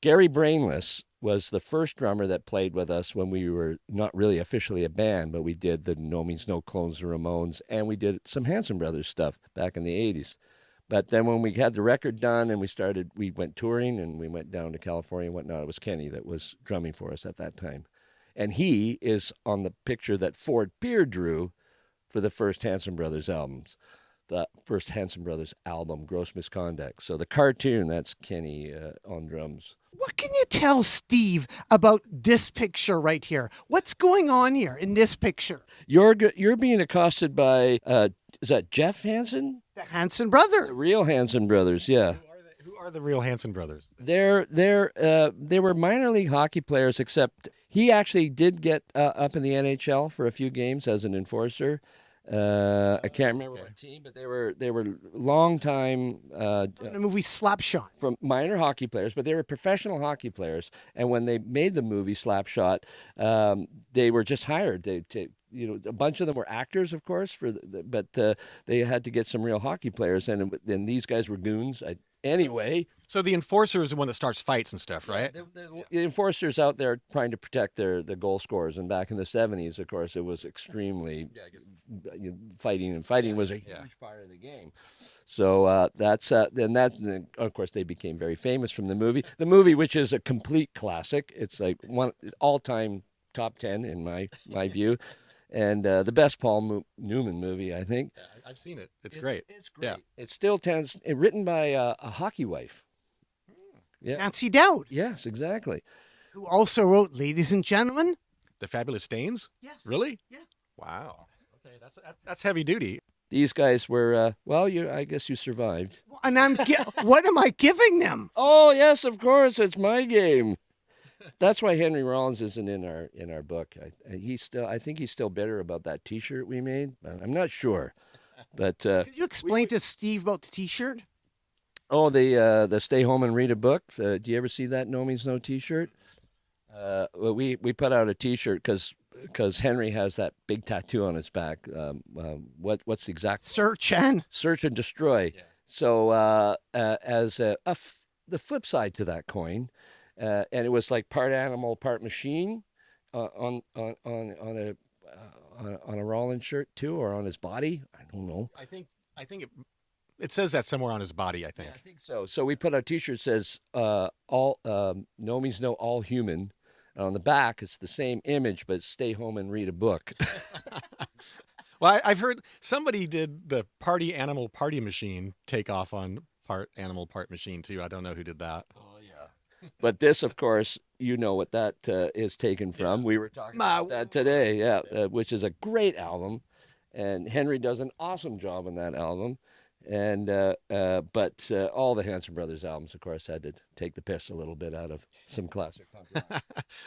Gary Brainless was the first drummer that played with us when we were not really officially a band, but we did the Nomeansno clones, the Ramones, and we did some Hanson Brothers stuff back in the '80s. But then when we had the record done and we went touring and we went down to California and whatnot, it was Kenny that was drumming for us at that time. And he is on the picture that Ford Beard drew for the first Hanson Brothers albums, the first Hanson Brothers album, Gross Misconduct. So the cartoon, that's Kenny on drums. What can you tell Steve about this picture right here? What's going on here in this picture? You're being accosted by, is that Jeff Hanson? The Hanson Brothers. The real Hanson Brothers, yeah. Who are the real Hanson Brothers? They were minor league hockey players, except he actually did get up in the NHL for a few games as an enforcer. I can't remember what team, but they were long time In the movie Slapshot. from minor hockey players, but they were professional hockey players. And when they made the movie Slapshot, they were just hired to a bunch of them were actors, of course, but they had to get some real hockey players, and these guys were goons. Anyway, So the enforcer is the one that starts fights and stuff, right? the enforcers out there trying to protect the goal scorers, and back in the '70s, of course, it was extremely fighting, and fighting was a huge part of the game. So then of course they became very famous from the movie, which is a complete classic. It's like one all-time top 10 in my view, and the best Paul Newman movie, I think. I've seen it. It's great. It's great. Yeah. It still written by a hockey wife. Yeah. Nancy Dowd, Yes, exactly. who also wrote Ladies and Gentlemen. The Fabulous Stains? Yes. Really? Yeah. Wow. Okay, that's heavy duty. These guys were, I guess you survived. And what am I giving them? Oh, yes, of course. It's my game. That's why Henry Rollins isn't in our book. I think he's still bitter about that T-shirt we made. I'm not sure, but Could you explain to Steve about the T-shirt? the stay home and read a book. Do you ever see that Nomeansno T-shirt? Well, we put out a T-shirt because Henry has that big tattoo on his back. What's the exact Search and destroy? Yeah. So as the flip side to that coin. And it was like part animal, part machine, on a Rollins shirt too, or on his body. I don't know. I think it says that somewhere on his body. I think. Yeah, I think so. So we put our T-shirt says all Nomeansno all human. And on the back, it's the same image, but stay home and read a book. Well, I've heard somebody did the party animal party machine take off on part animal part machine too. I don't know who did that. But this, of course, you know what that is taken from. We were talking about that today, which is a great album. And Henry does an awesome job on that album. And but all the Hanson Brothers albums, of course, had to take the piss a little bit out of some classic punk rock.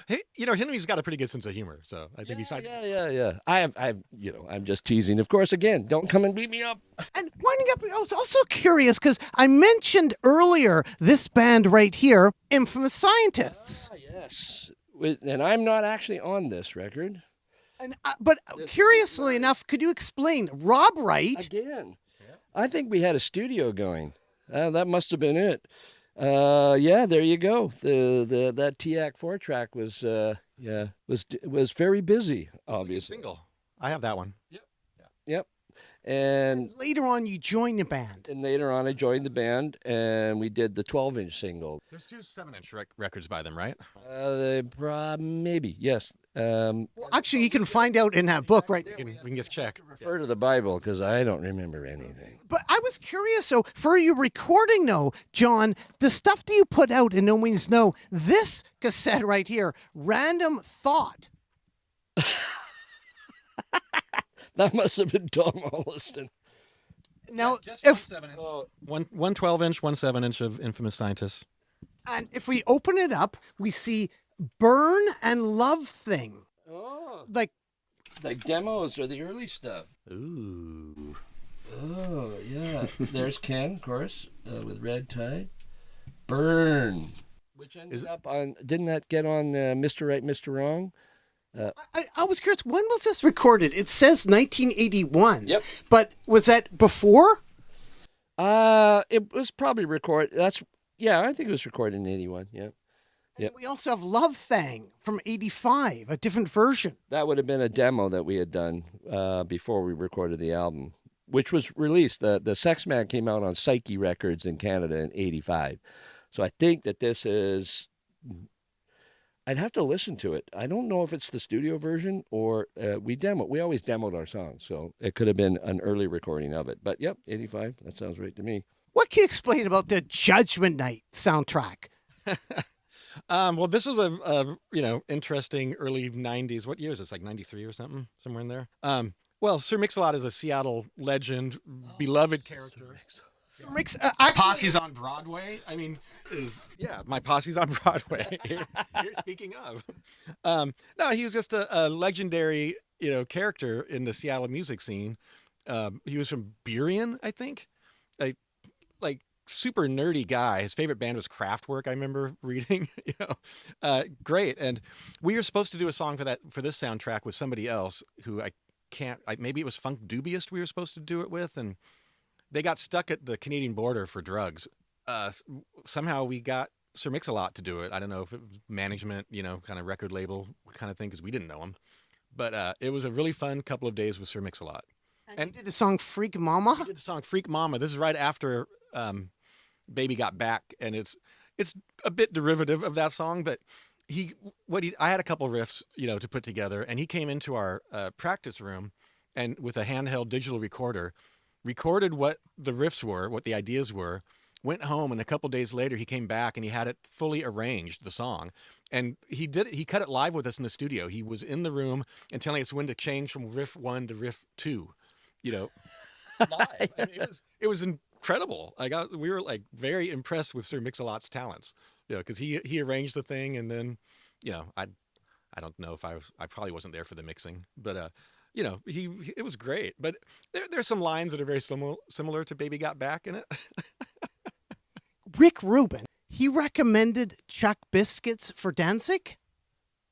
Hey, Henry's got a pretty good sense of humor, so I think he's like, Yeah. I'm just teasing. Of course, again, don't come and beat me up. And winding up, I was also curious because I mentioned earlier this band right here, Infamous Scientists. Yes, and I'm not actually on this record. And but curiously enough, could you explain Rob Wright? Again, I think we had a studio going. That must have been it. Yeah, there you go. That TAC 4-track was very busy. Obviously, single. I have that one. Yep. And later on, you joined the band. And later on, I joined the band, and we did the 12-inch single. There's 2 7-inch records by them, right? Maybe, yes. Well, actually, you can find out in that book, right? We can just check. Refer to the Bible, because I don't remember anything. But I was curious, so for your recording, though, John, the stuff that you put out in Nomeansno, this cassette right here, Random Thought. That must have been Tom Holliston. Now, one 12-inch, one 7-inch of Infamous Scientists. And if we open it up, we see Burn and Love Thing. Oh. Like demos or the early stuff. Ooh. Oh, yeah. There's Ken, of course, with Red Tide. Burn. Which ended up on, didn't that get on Mr. Right, Mr. Wrong? I was curious, when was this recorded? It says 1981. Yep. But was that before? It was probably recorded. I think it was recorded in 81. Yeah. And we also have Love Thing from 85, a different version. That would have been a demo that we had done before we recorded the album, which was released. The Sex Man came out on Psyche Records in Canada in 85. So I think that this is... I'd have to listen to it. I don't know if it's the studio version or we always demoed our songs, so it could have been an early recording of it. But yep, 85. That sounds right to me. What can you explain about the Judgment Night soundtrack? Well, this was a interesting early 90s. What year is this? Like 93 or something, somewhere in there. Well, Sir Mix-a-Lot is a Seattle legend, beloved character. Posse's on Broadway. I mean, my posse's on Broadway. Here, speaking of, no, he was just a legendary, character in the Seattle music scene. He was from Burien, I think, like super nerdy guy. His favorite band was Kraftwerk. I remember reading, great. And we were supposed to do a song for this soundtrack with somebody else who maybe it was Funk Dubious we were supposed to do it with, and they got stuck at the Canadian border for drugs. Somehow we got Sir Mix-a-Lot to do it. I don't know if it was management, kind of record label kind of thing, because we didn't know him. But it was a really fun couple of days with Sir Mix-a-Lot. And you did the song Freak Mama? We did the song Freak Mama. This is right after Baby Got Back, and it's a bit derivative of that song, but I had a couple riffs, to put together, and he came into our practice room and with a handheld digital recorder, recorded what the riffs were, what the ideas were, went home, and a couple days later he came back and he had it fully arranged, the song. And he did it, he cut it live with us in the studio. He was in the room and telling us when to change from riff 1 to riff 2, you know, live. I mean, it was incredible. We were like very impressed with Sir Mix-a-Lot's talents, you know, because he arranged the thing, and then, you know, I don't know if I probably wasn't there for the mixing, but you know, it was great. But there's some lines that are very similar to Baby Got Back in it. Rick Rubin, he recommended Chuck Biscuits for Danzig?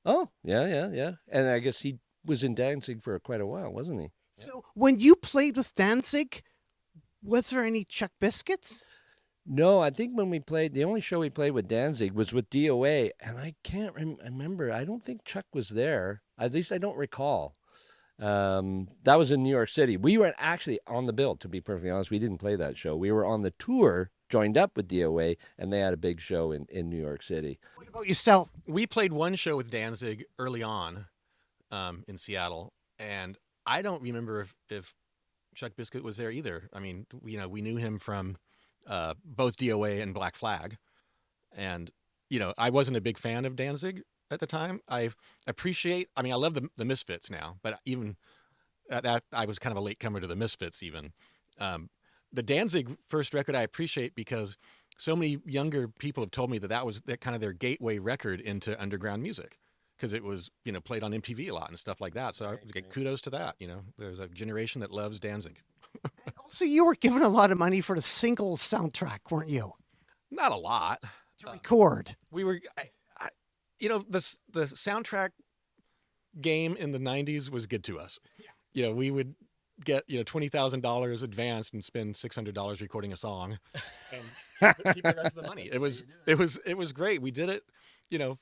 Oh, yeah. And I guess he was in Danzig for quite a while, wasn't he? So when you played with Danzig, was there any Chuck Biscuits? No, I think when we played, the only show we played with Danzig was with DOA, and I can't remember. I don't think Chuck was there. At least I don't recall. That was in New York City. We were actually on the bill, to be perfectly honest. We didn't play that show. We were on the tour, joined up with DOA, and they had a big show in New York City. What about yourself? We played one show with Danzig early on in Seattle, and I don't remember if Chuck Biscuit was there either. I mean, you know, we knew him from both DOA and Black Flag, and you know, I wasn't a big fan of Danzig at the time. I love the Misfits now, but even that I was kind of a late comer to the Misfits even. The Danzig first record I appreciate because so many younger people have told me that was kind of their gateway record into underground music, because it was, you know, played on MTV a lot and stuff like that. So I get kudos to that. You know, there's a generation that loves Danzig. Also, you were given a lot of money for the singles soundtrack, weren't you? Not a lot. To record. We were, you know, the soundtrack game in the 90s was good to us. Yeah. You know, we would get, you know, $20,000 advanced and spend $600 recording a song and keep the rest of the money. It was great. We did it, you know,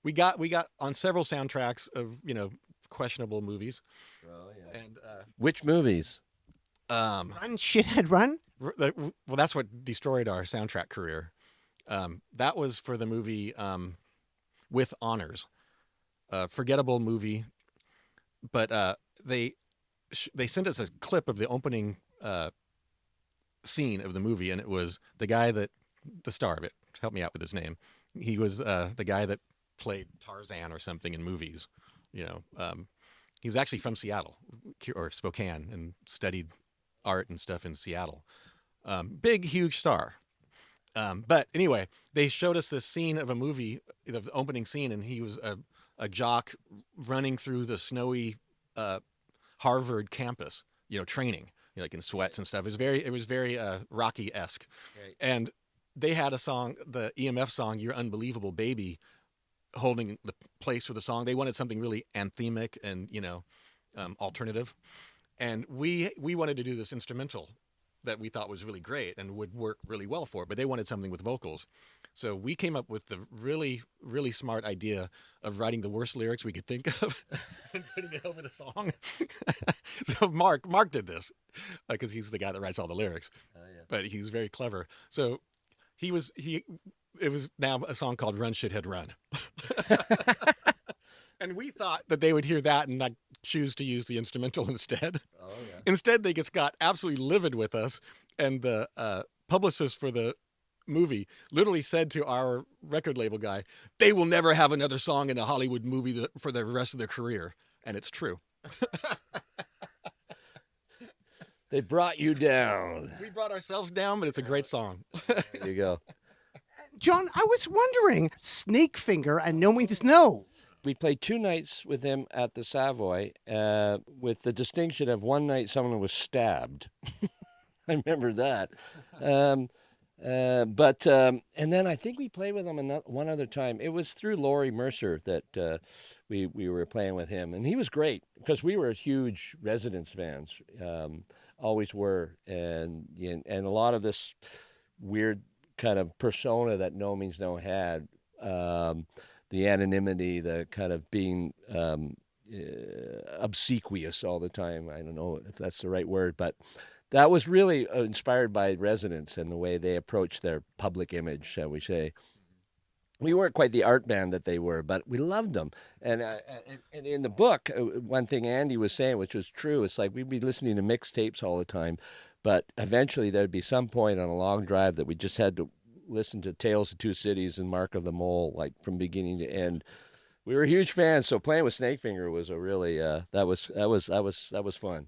we got on several soundtracks of, you know, questionable movies. Oh, yeah. And which movies? Run, Shithead Run? Well, that's what destroyed our soundtrack career. That was for the movie With Honors, forgettable movie, but they sent us a clip of the opening scene of the movie, and it was the guy the star of it. Help me out with his name. He was the guy that played Tarzan or something in movies. You know, he was actually from Seattle or Spokane and studied art and stuff in Seattle. Big, huge star. But anyway, they showed us this scene of a movie, the opening scene, and he was a jock running through the snowy Harvard campus, you know, training, you know, like in sweats and stuff. It was very Rocky-esque. Right. And they had a song, the EMF song, "You're Unbelievable Baby," holding the place for the song. They wanted something really anthemic and, you know, alternative. And we wanted to do this instrumental that we thought was really great and would work really well for it, but they wanted something with vocals. So we came up with the really, really smart idea of writing the worst lyrics we could think of and putting it over the song. So Mark did this because he's the guy that writes all the lyrics, but he's very clever. So it was now a song called "Run Shithead Run." And we thought that they would hear that and not choose to use the instrumental instead. Oh, yeah. Instead, they just got absolutely livid with us. And the publicist for the movie literally said to our record label guy, "They will never have another song in a Hollywood movie for the rest of their career." And it's true. They brought you down. We brought ourselves down, but it's a great song. There you go. John, I was wondering, Snakefinger and Nomeansno. We played 2 nights with him at the Savoy, with the distinction of one night someone was stabbed. I remember that. And then I think we played with him one other time. It was through Laurie Mercer that we were playing with him, and he was great because we were huge Residents fans, always were, and a lot of this weird kind of persona that Nomeansno had. The anonymity, the kind of being obsequious all the time. I don't know if that's the right word, but that was really inspired by Residents and the way they approached their public image, shall we say. We weren't quite the art band that they were, but we loved them. And in the book, one thing Andy was saying, which was true, it's like we'd be listening to mixtapes all the time, But eventually there'd be some point on a long drive that we just had to listen to Tales of Two Cities and Mark of the Mole, like from beginning to end. We were huge fans, so playing with Snakefinger was a really that was fun.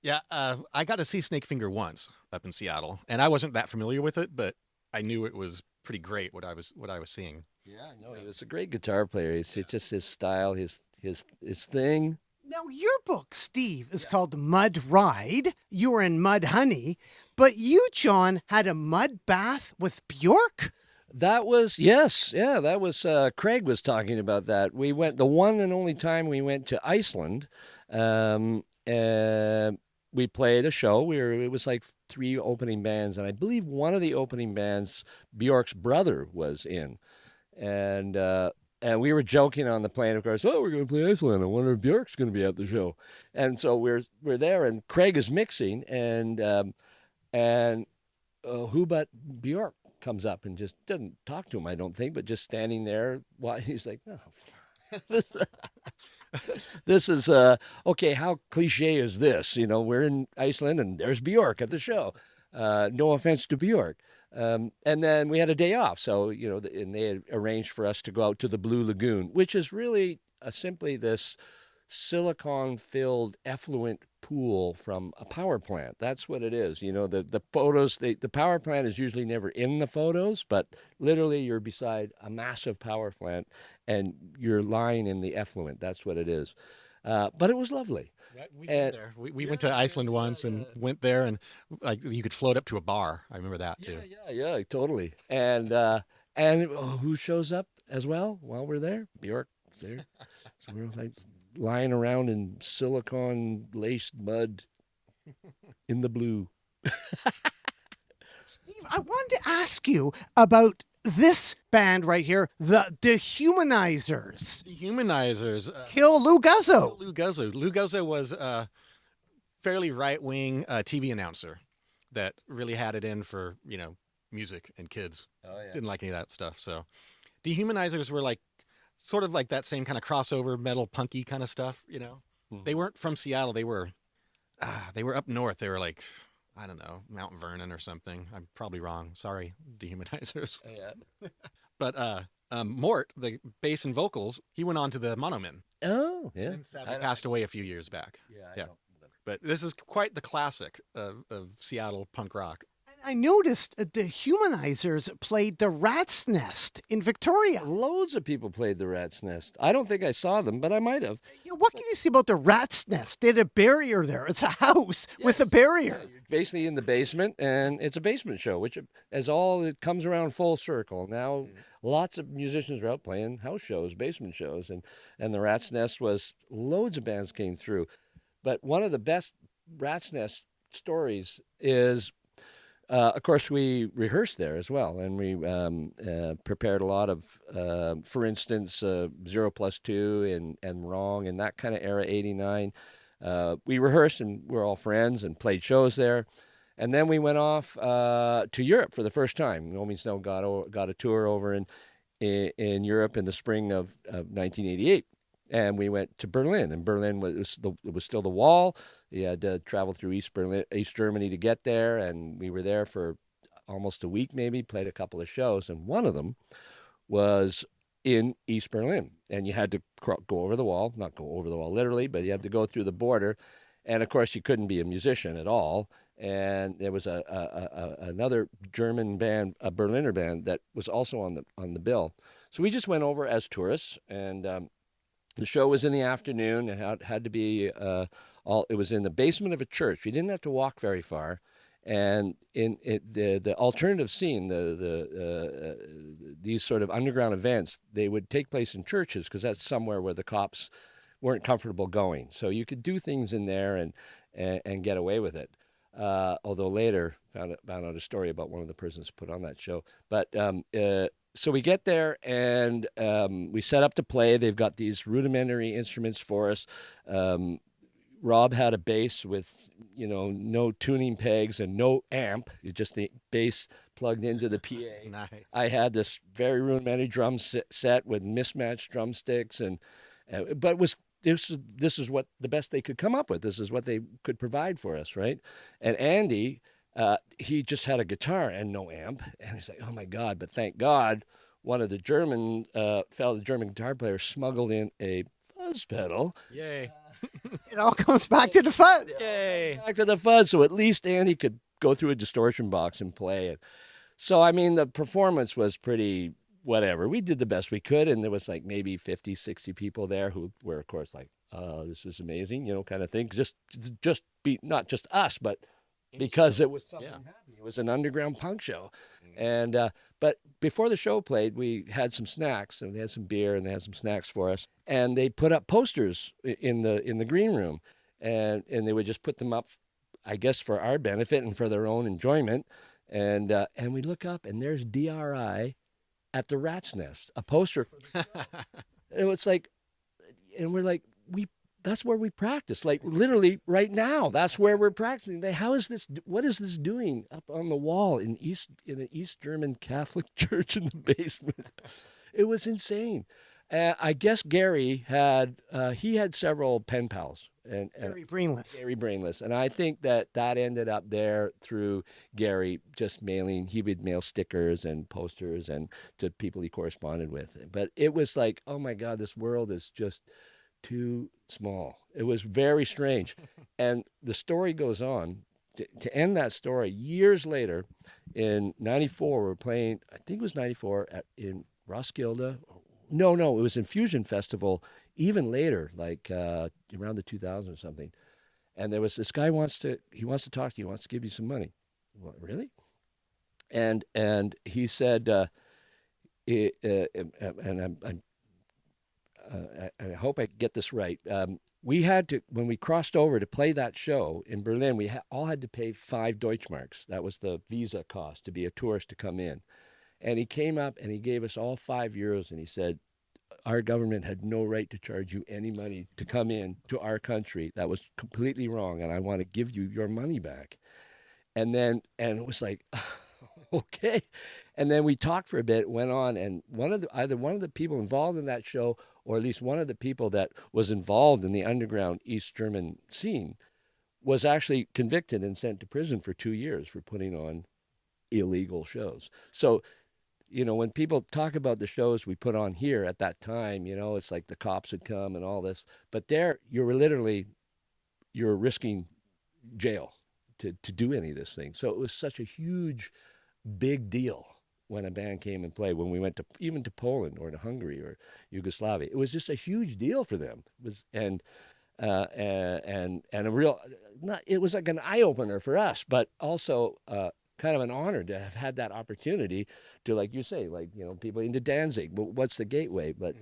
Yeah, I got to see Snakefinger once up in Seattle, and I wasn't that familiar with it, but I knew it was pretty great what I was seeing. Yeah, no, he was a great guitar player. It's just his style, his thing. Now, your book, Steve, is called Mud Ride. You were in Mudhoney, but you, John, had a mud bath with Bjork? That was, yes, yeah, that was, Craig was talking about that. We went, the one and only time we went to Iceland, we played a show. It was like 3 opening bands, and I believe one of the opening bands, Bjork's brother, was in. And we were joking on the plane, of course, oh, we're going to play Iceland. I wonder if Bjork's going to be at the show. And so we're there, and Craig is mixing, and who but Bjork comes up and just doesn't talk to him, I don't think, but just standing there while he's like, oh, this is, okay, how cliche is this? You know, we're in Iceland and there's Bjork at the show. No offense to Bjork. And then we had a day off. So, you know, and they had arranged for us to go out to the Blue Lagoon, which is really simply this silicon-filled effluent pool from a power plant. That's what it is. You know, the photos, the power plant is usually never in the photos, but literally you're beside a massive power plant and you're lying in the effluent. That's what it is. But it was lovely. Right, we've been there. We went to Iceland once and went there, and like you could float up to a bar. I remember that too. Yeah, totally. And who shows up as well while we're there? Bjork's there. So we're like lying around in silicone laced mud in the blue. Steve, I wanted to ask you about this band right here, the Dehumanizers. Dehumanizers. Kill Lou Guzzo. Lou Guzzo. Lou Guzzo was a fairly right-wing TV announcer that really had it in for, you know, music and kids. Oh, yeah. Didn't like any of that stuff. So Dehumanizers were like sort of like that same kind of crossover metal punky kind of stuff, you know. They weren't from Seattle. They were up north. They were like, I don't know, Mount Vernon or something. I'm probably wrong. Sorry, Dehumanizers. Yeah. But Mort, the bass and vocals, he went on to the Monomen. Oh, yeah. And sadly passed away a few years back. Yeah. But this is quite the classic of Seattle punk rock. I noticed the Humanizers played the Rat's Nest in Victoria. Loads of people played the Rat's Nest. I don't think I saw them, but I might have. You know, what can you say about the Rat's Nest? They had a barrier there. It's a house with a barrier. Yeah, you're basically in the basement, and it's a basement show, which it comes around full circle. Now, lots of musicians are out playing house shows, basement shows, and the Rat's Nest was, loads of bands came through. But one of the best Rat's Nest stories is, of course, we rehearsed there as well, and we prepared a lot of, for instance, 0+2 and Wrong and that kind of era, 89. We rehearsed and we're all friends and played shows there. And then we went off to Europe for the first time. Nomeansno got a tour over in Europe in the spring of 1988. And we went to Berlin, and Berlin was still the wall. You had to travel through East Germany to get there, and we were there for almost a week, maybe. Played a couple of shows, and one of them was in East Berlin, and you had to go over the wall, not go over the wall literally, but you had to go through the border, and of course you couldn't be a musician at all. And there was another German band, a Berliner band, that was also on the bill. So we just went over as tourists, and the show was in the afternoon. It had to be it was in the basement of a church. We didn't have to walk very far, and the alternative scene, these sort of underground events, they would take place in churches because that's somewhere where the cops weren't comfortable going. So you could do things in there and get away with it. Although later found out a story about one of the persons put on that show, but. So we get there and we set up to play. They've got these rudimentary instruments for us. Rob had a bass with, no tuning pegs and no amp. Just the bass plugged into the PA. Nice. I had this very rudimentary drum set with mismatched drumsticks, but this is what the best they could come up with. This is what they could provide for us, right? And Andy he just had a guitar and no amp. And he's like, oh my God, but thank God one of the German German guitar players smuggled in a fuzz pedal. Yay. It all comes back to the fun. Yay. Back to the fuzz, so at least Andy could go through a distortion box and play it. So, I mean, the performance was pretty whatever. We did the best we could, and there was like maybe 50, 60 people there who were, of course, like, this is amazing, kind of thing. Just be not just us, but because it was something happening. It was an underground punk show. And but before the show played, we had some snacks, and they had some beer, and they had some snacks for us. And they put up posters in the green room, and they would just put them up, I guess, for our benefit and for their own enjoyment. And we look up, and there's DRI at the Rat's Nest, a poster. It was like, and we're like, that's where we practice. Like literally right now, that's where we're practicing. What is this doing up on the wall in an East German Catholic church in the basement? It was insane. I guess Gary had several pen pals. And Gary Brainless. Gary Brainless. And I think that ended up there through Gary just mailing. He would mail stickers and posters and to people he corresponded with. But it was like, oh my God, this world is just too small. It was very strange. And the story goes on. To end that story, years later, in 94, we were playing, I think it was 94, in Roskilde. No, it was in Fusion Festival even later, like around the 2000s or something. And there was this guy wants to talk to you, wants to give you some money. What, really? And he said, I hope I get this right. We had to, when we crossed over to play that show in Berlin, we all had to pay 5 Deutschmarks. That was the visa cost to be a tourist to come in. And he came up and he gave us all €5, and he said, our government had no right to charge you any money to come in to our country. That was completely wrong, and I want to give you your money back. And it was like, okay. And then we talked for a bit, went on, and either one of the people involved in that show, or at least one of the people that was involved in the underground East German scene, was actually convicted and sent to prison for 2 years for putting on illegal shows. So, when people talk about the shows we put on here at that time, it's like the cops would come and all this. But there, you're risking jail to do any of this thing. So it was such a huge, big deal when a band came and played. When we went even to Poland or to Hungary or Yugoslavia, it was just a huge deal for them. It was and a real, it was like an eye opener for us, but also kind of an honor to have had that opportunity to, like you say, people into Danzig. What's the gateway? But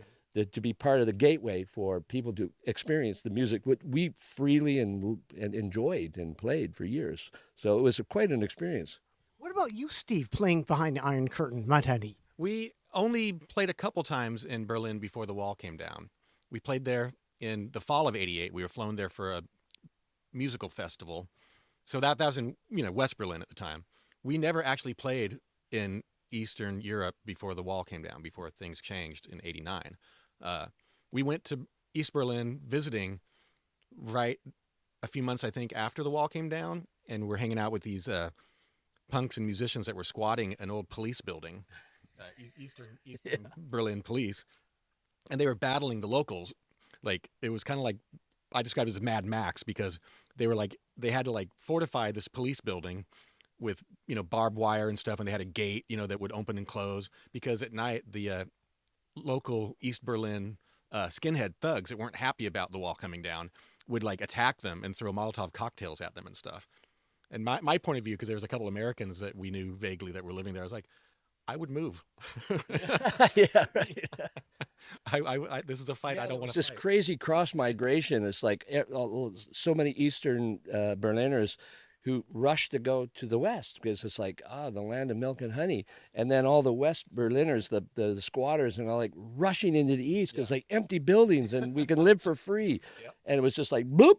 to be part of the gateway for people to experience the music what we freely and enjoyed and played for years. So it was quite an experience. What about you, Steve, playing behind the Iron Curtain, Mudhoney? We only played a couple times in Berlin before the wall came down. We played there in the fall of '88. We were flown there for a musical festival. So that was in West Berlin at the time. We never actually played in Eastern Europe before the wall came down, before things changed in '89. We went to East Berlin visiting right a few months, I think, after the wall came down, and we're hanging out with these punks and musicians that were squatting an old police building, Eastern Berlin police, and they were battling the locals. Like, it was kind of like, I described it as Mad Max, because they had to fortify this police building with barbed wire and stuff, and they had a gate that would open and close, because at night the local East Berlin skinhead thugs that weren't happy about the wall coming down would attack them and throw Molotov cocktails at them and stuff. And my point of view, because there was a couple Americans that we knew vaguely that were living there, I was like, I would move. Yeah, right. This is a fight I don't want to fight. It's this crazy cross migration. It's like so many Eastern Berliners who rushed to go to the West, because it's like, the land of milk and honey. And then all the West Berliners, the squatters, and all rushing into the East, because empty buildings and we can live for free. Yep. And it was just like, boop.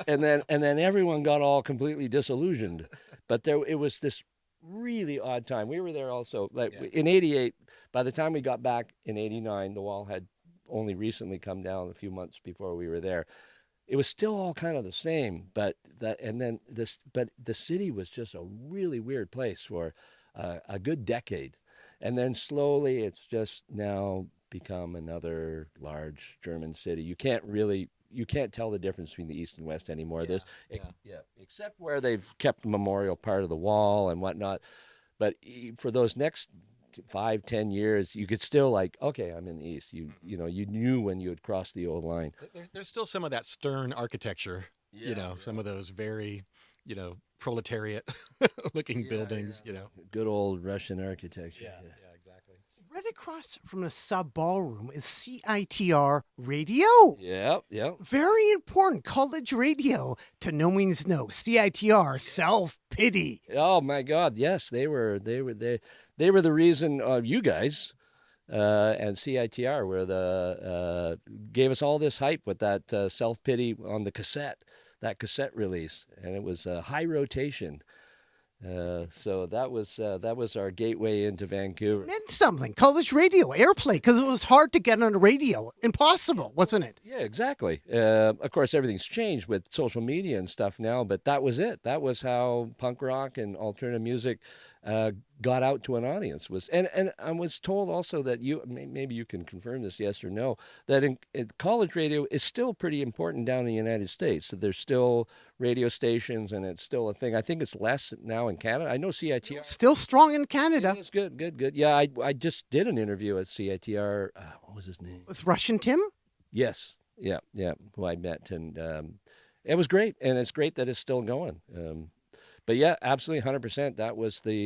And then everyone got all completely disillusioned. But it was this really odd time. We were there also, in '88, by the time we got back in '89, the wall had only recently come down a few months before we were there. it was still all kind of the same, but the city was just a really weird place for a good decade, and then slowly it's just now become another large German city. You can't tell the difference between the East and West anymore. Except where they've kept the memorial part of the wall and whatnot. But for those next 5-10 years, you could still like, okay, I'm in the East. You knew when you had crossed the old line. There's still some of that stern architecture, some of those very, proletariat looking buildings, Good old Russian architecture. Yeah, exactly. Right across from the sub ballroom is CITR radio. Yeah. Very important college radio to Nomeansno. CITR, self-pity. Oh my God, yes, they were the reason you guys and CITR were gave us all this hype with that self-pity on the that cassette release, and it was high rotation. So that was our gateway into Vancouver. It meant something. College radio, airplay, because it was hard to get on the radio. Impossible, wasn't it? Yeah, exactly. Of course, everything's changed with social media and stuff now, but that was it. That was how punk rock and alternative music got out to an audience. And I was told also that maybe you can confirm this, yes or no, that in college radio is still pretty important down in the United States. So there's still radio stations, and it's still a thing. I think it's less now in Canada. I know CITR. Still strong in Canada. It's good. Yeah, I just did an interview at CITR. What was his name? With Russian Tim? Yes. Yeah. Who I met, and it was great, and it's great that it's still going. But yeah, absolutely, 100%. That was the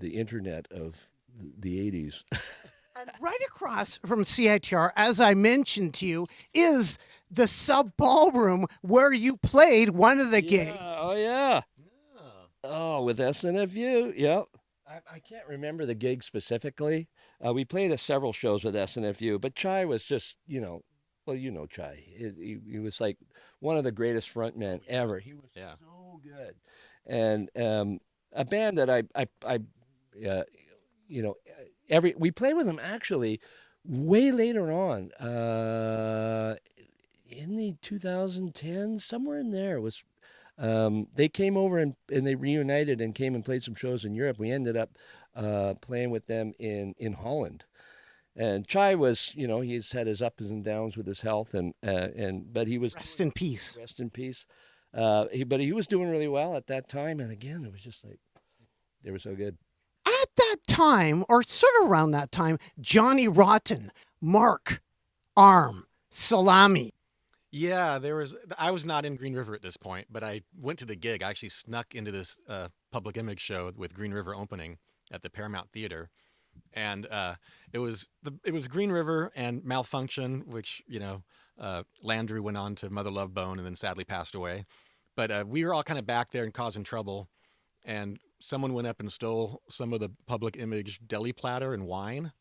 internet of the 80s. And right across from CITR, as I mentioned to you, is the sub ballroom where you played one of the gigs. Oh yeah. Oh, with SNFU. Yep. I can't remember the gig specifically. We played at several shows with SNFU, but Chai was just, well, Chai. He was like one of the greatest frontmen ever. He was so good. And a band that we played with him actually way later on, in the 2010s, somewhere in there was. They came over and they reunited and came and played some shows in Europe. We ended up playing with them in Holland. And Chai was, he's had his ups and downs with his health, but he was Rest in peace. Rest in peace. But he was doing really well at that time. And again, it was just like they were so good. At that time, or sort of around that time, Johnny Rotten, Mark, Arm, Salami. Yeah, I was not in Green River at this point, but I went to the gig. I actually snuck into this Public Image show with Green River opening at the Paramount Theater. And it was Green River and Malfunction, which, Landry went on to Mother Love Bone and then sadly passed away. But we were all kind of back there and causing trouble. And someone went up and stole some of the Public Image deli platter and wine.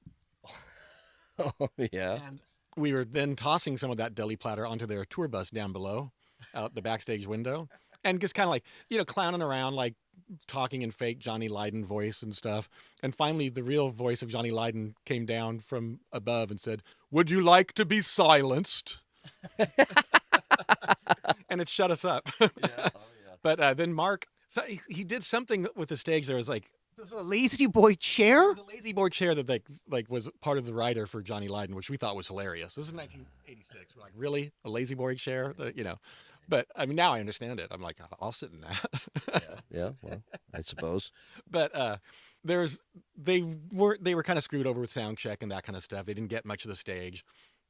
Oh, yeah. And we were then tossing some of that deli platter onto their tour bus down below, out the backstage window, and just kind of like, clowning around, like talking in fake Johnny Lydon voice and stuff. And finally, the real voice of Johnny Lydon came down from above and said, "Would you like to be silenced?" And it shut us up. But then Mark, so he did something with the stage. There was like, There's a lazy boy chair. the lazy boy chair that was part of the rider for Johnny Lydon, which we thought was hilarious. This is 1986. We're like, really, a lazy boy chair? But I mean, now I understand it. I'm like, I'll sit in that. Yeah. Well, I suppose. But they were kind of screwed over with sound check and that kind of stuff. They didn't get much of the stage,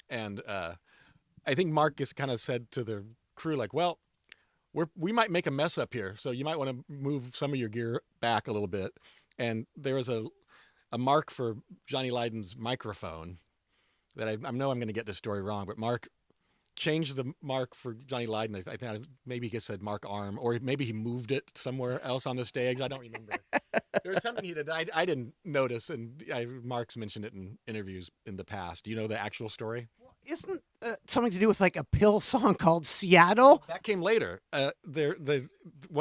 and I think Marcus kind of said to the crew like, well, we might make a mess up here, so you might want to move some of your gear back a little bit. And there was a mark for Johnny Lydon's microphone that I know I'm going to get this story wrong, but Mark changed the mark for Johnny Lydon. I think maybe he said Mark Arm, or maybe he moved it somewhere else on the stage. I don't remember. There was something he did I didn't notice, and Mark's mentioned it in interviews in the past. Do you know the actual story? Isn't something to do with like a Pill song called Seattle? That came later. One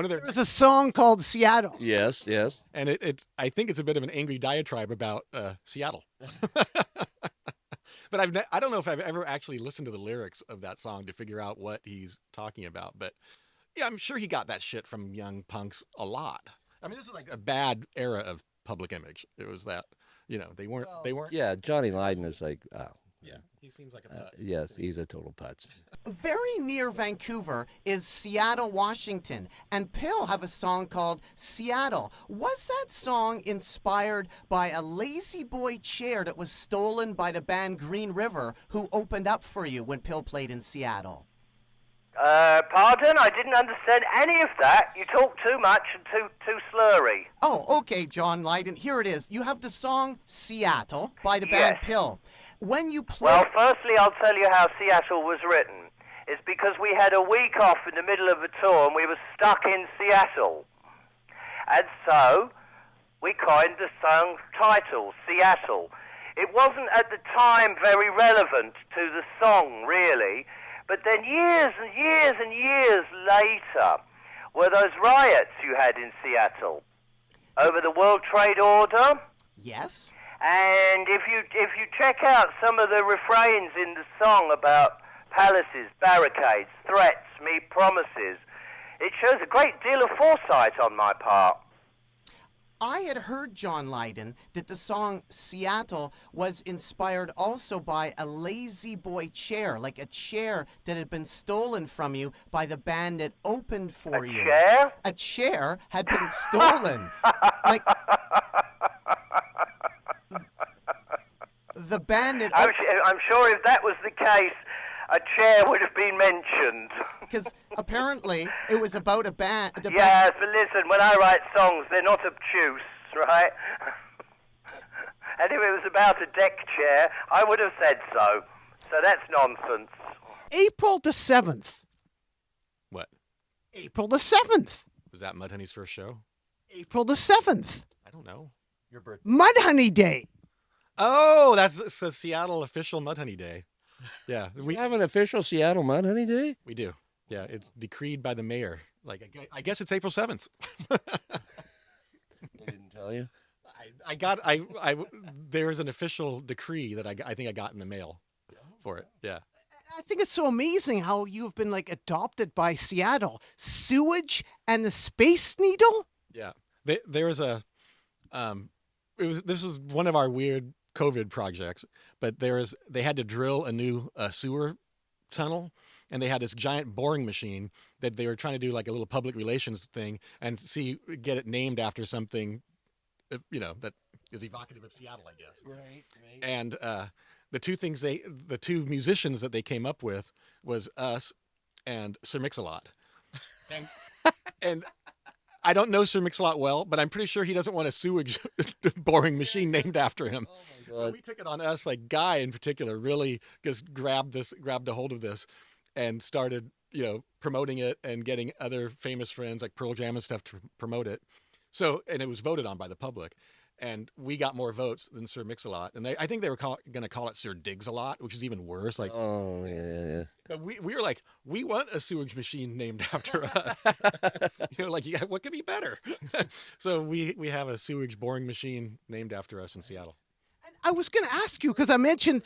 of their There's a song called Seattle. Yes. and I think it's a bit of an angry diatribe about Seattle. But I don't know if I've ever actually listened to the lyrics of that song to figure out what he's talking about. But yeah, I'm sure he got that shit from young punks a lot. I mean, this is like a bad era of public image. It was that, they weren't. Yeah, Johnny Lydon is like, Yeah, he seems like a putz. yes, he's a total putz. Very near Vancouver is Seattle, Washington, and Pill have a song called Seattle. Was that song inspired by a lazy boy chair that was stolen by the band Green River, who opened up for you when Pill played in Seattle? Pardon? I didn't understand any of that. You talk too much and too slurry. Oh, okay, John Lydon. Here it is. You have the song Seattle by the band Yes. Pill. When you play... Well, firstly, I'll tell you how Seattle was written. It's because we had a week off in the middle of a tour and we were stuck in Seattle. And so, we coined the song title, Seattle. It wasn't at the time very relevant to the song, really. But then years and years and years later were those riots you had in Seattle over the World Trade Order. Yes? And if you check out some of the refrains in the song about palaces, barricades, threats, me promises, it shows a great deal of foresight on my part. I had heard, John Lydon, that the song Seattle was inspired also by a lazy boy chair, like a chair that had been stolen from you by the band that opened for you. Chair? A chair had been stolen. Like the band that... I'm sure if that was the case, a chair would have been mentioned. Because apparently it was about a band... Yes, but listen, when I write songs, they're not obtuse, right? And if it was about a deck chair, I would have said so. So that's nonsense. April the 7th. What? April the 7th. Was that Mudhoney's first show? April the 7th. I don't know. Your birthday. Mudhoney Day. Oh, that's the Seattle official Mudhoney Day. Yeah, We have an official Seattle Mudhoney Day? we do. Yeah, it's decreed by the mayor. Like, I guess it's April 7th. They didn't tell you? There's an official decree that I think I got in the mail for it. Yeah. I think it's so amazing how you've been like adopted by Seattle. Sewage and the Space Needle? Yeah. There was a, this was one of our weird COVID projects, but they had to drill a new sewer tunnel, and they had this giant boring machine that they were trying to do like a little public relations thing and get it named after something, that is evocative of Seattle, I guess. Right. And the two musicians that they came up with was us and Sir Mix-a-Lot. And I don't know Sir Mix-a-Lot well, but I'm pretty sure he doesn't want a sewage boring machine named after him. Oh my So God. we took it on us, like Guy in particular, really just grabbed a hold of this and started, promoting it and getting other famous friends like Pearl Jam and stuff to promote it. So, and it was voted on by the public. And we got more votes than Sir Mix-a-Lot. And I think they were going to call it Sir Diggs-a-Lot, which is even worse. Like, Oh, yeah. but we were like, we want a sewage machine named after us. Yeah, what could be better? So we have a sewage boring machine named after us in Seattle. And I was going to ask you because I mentioned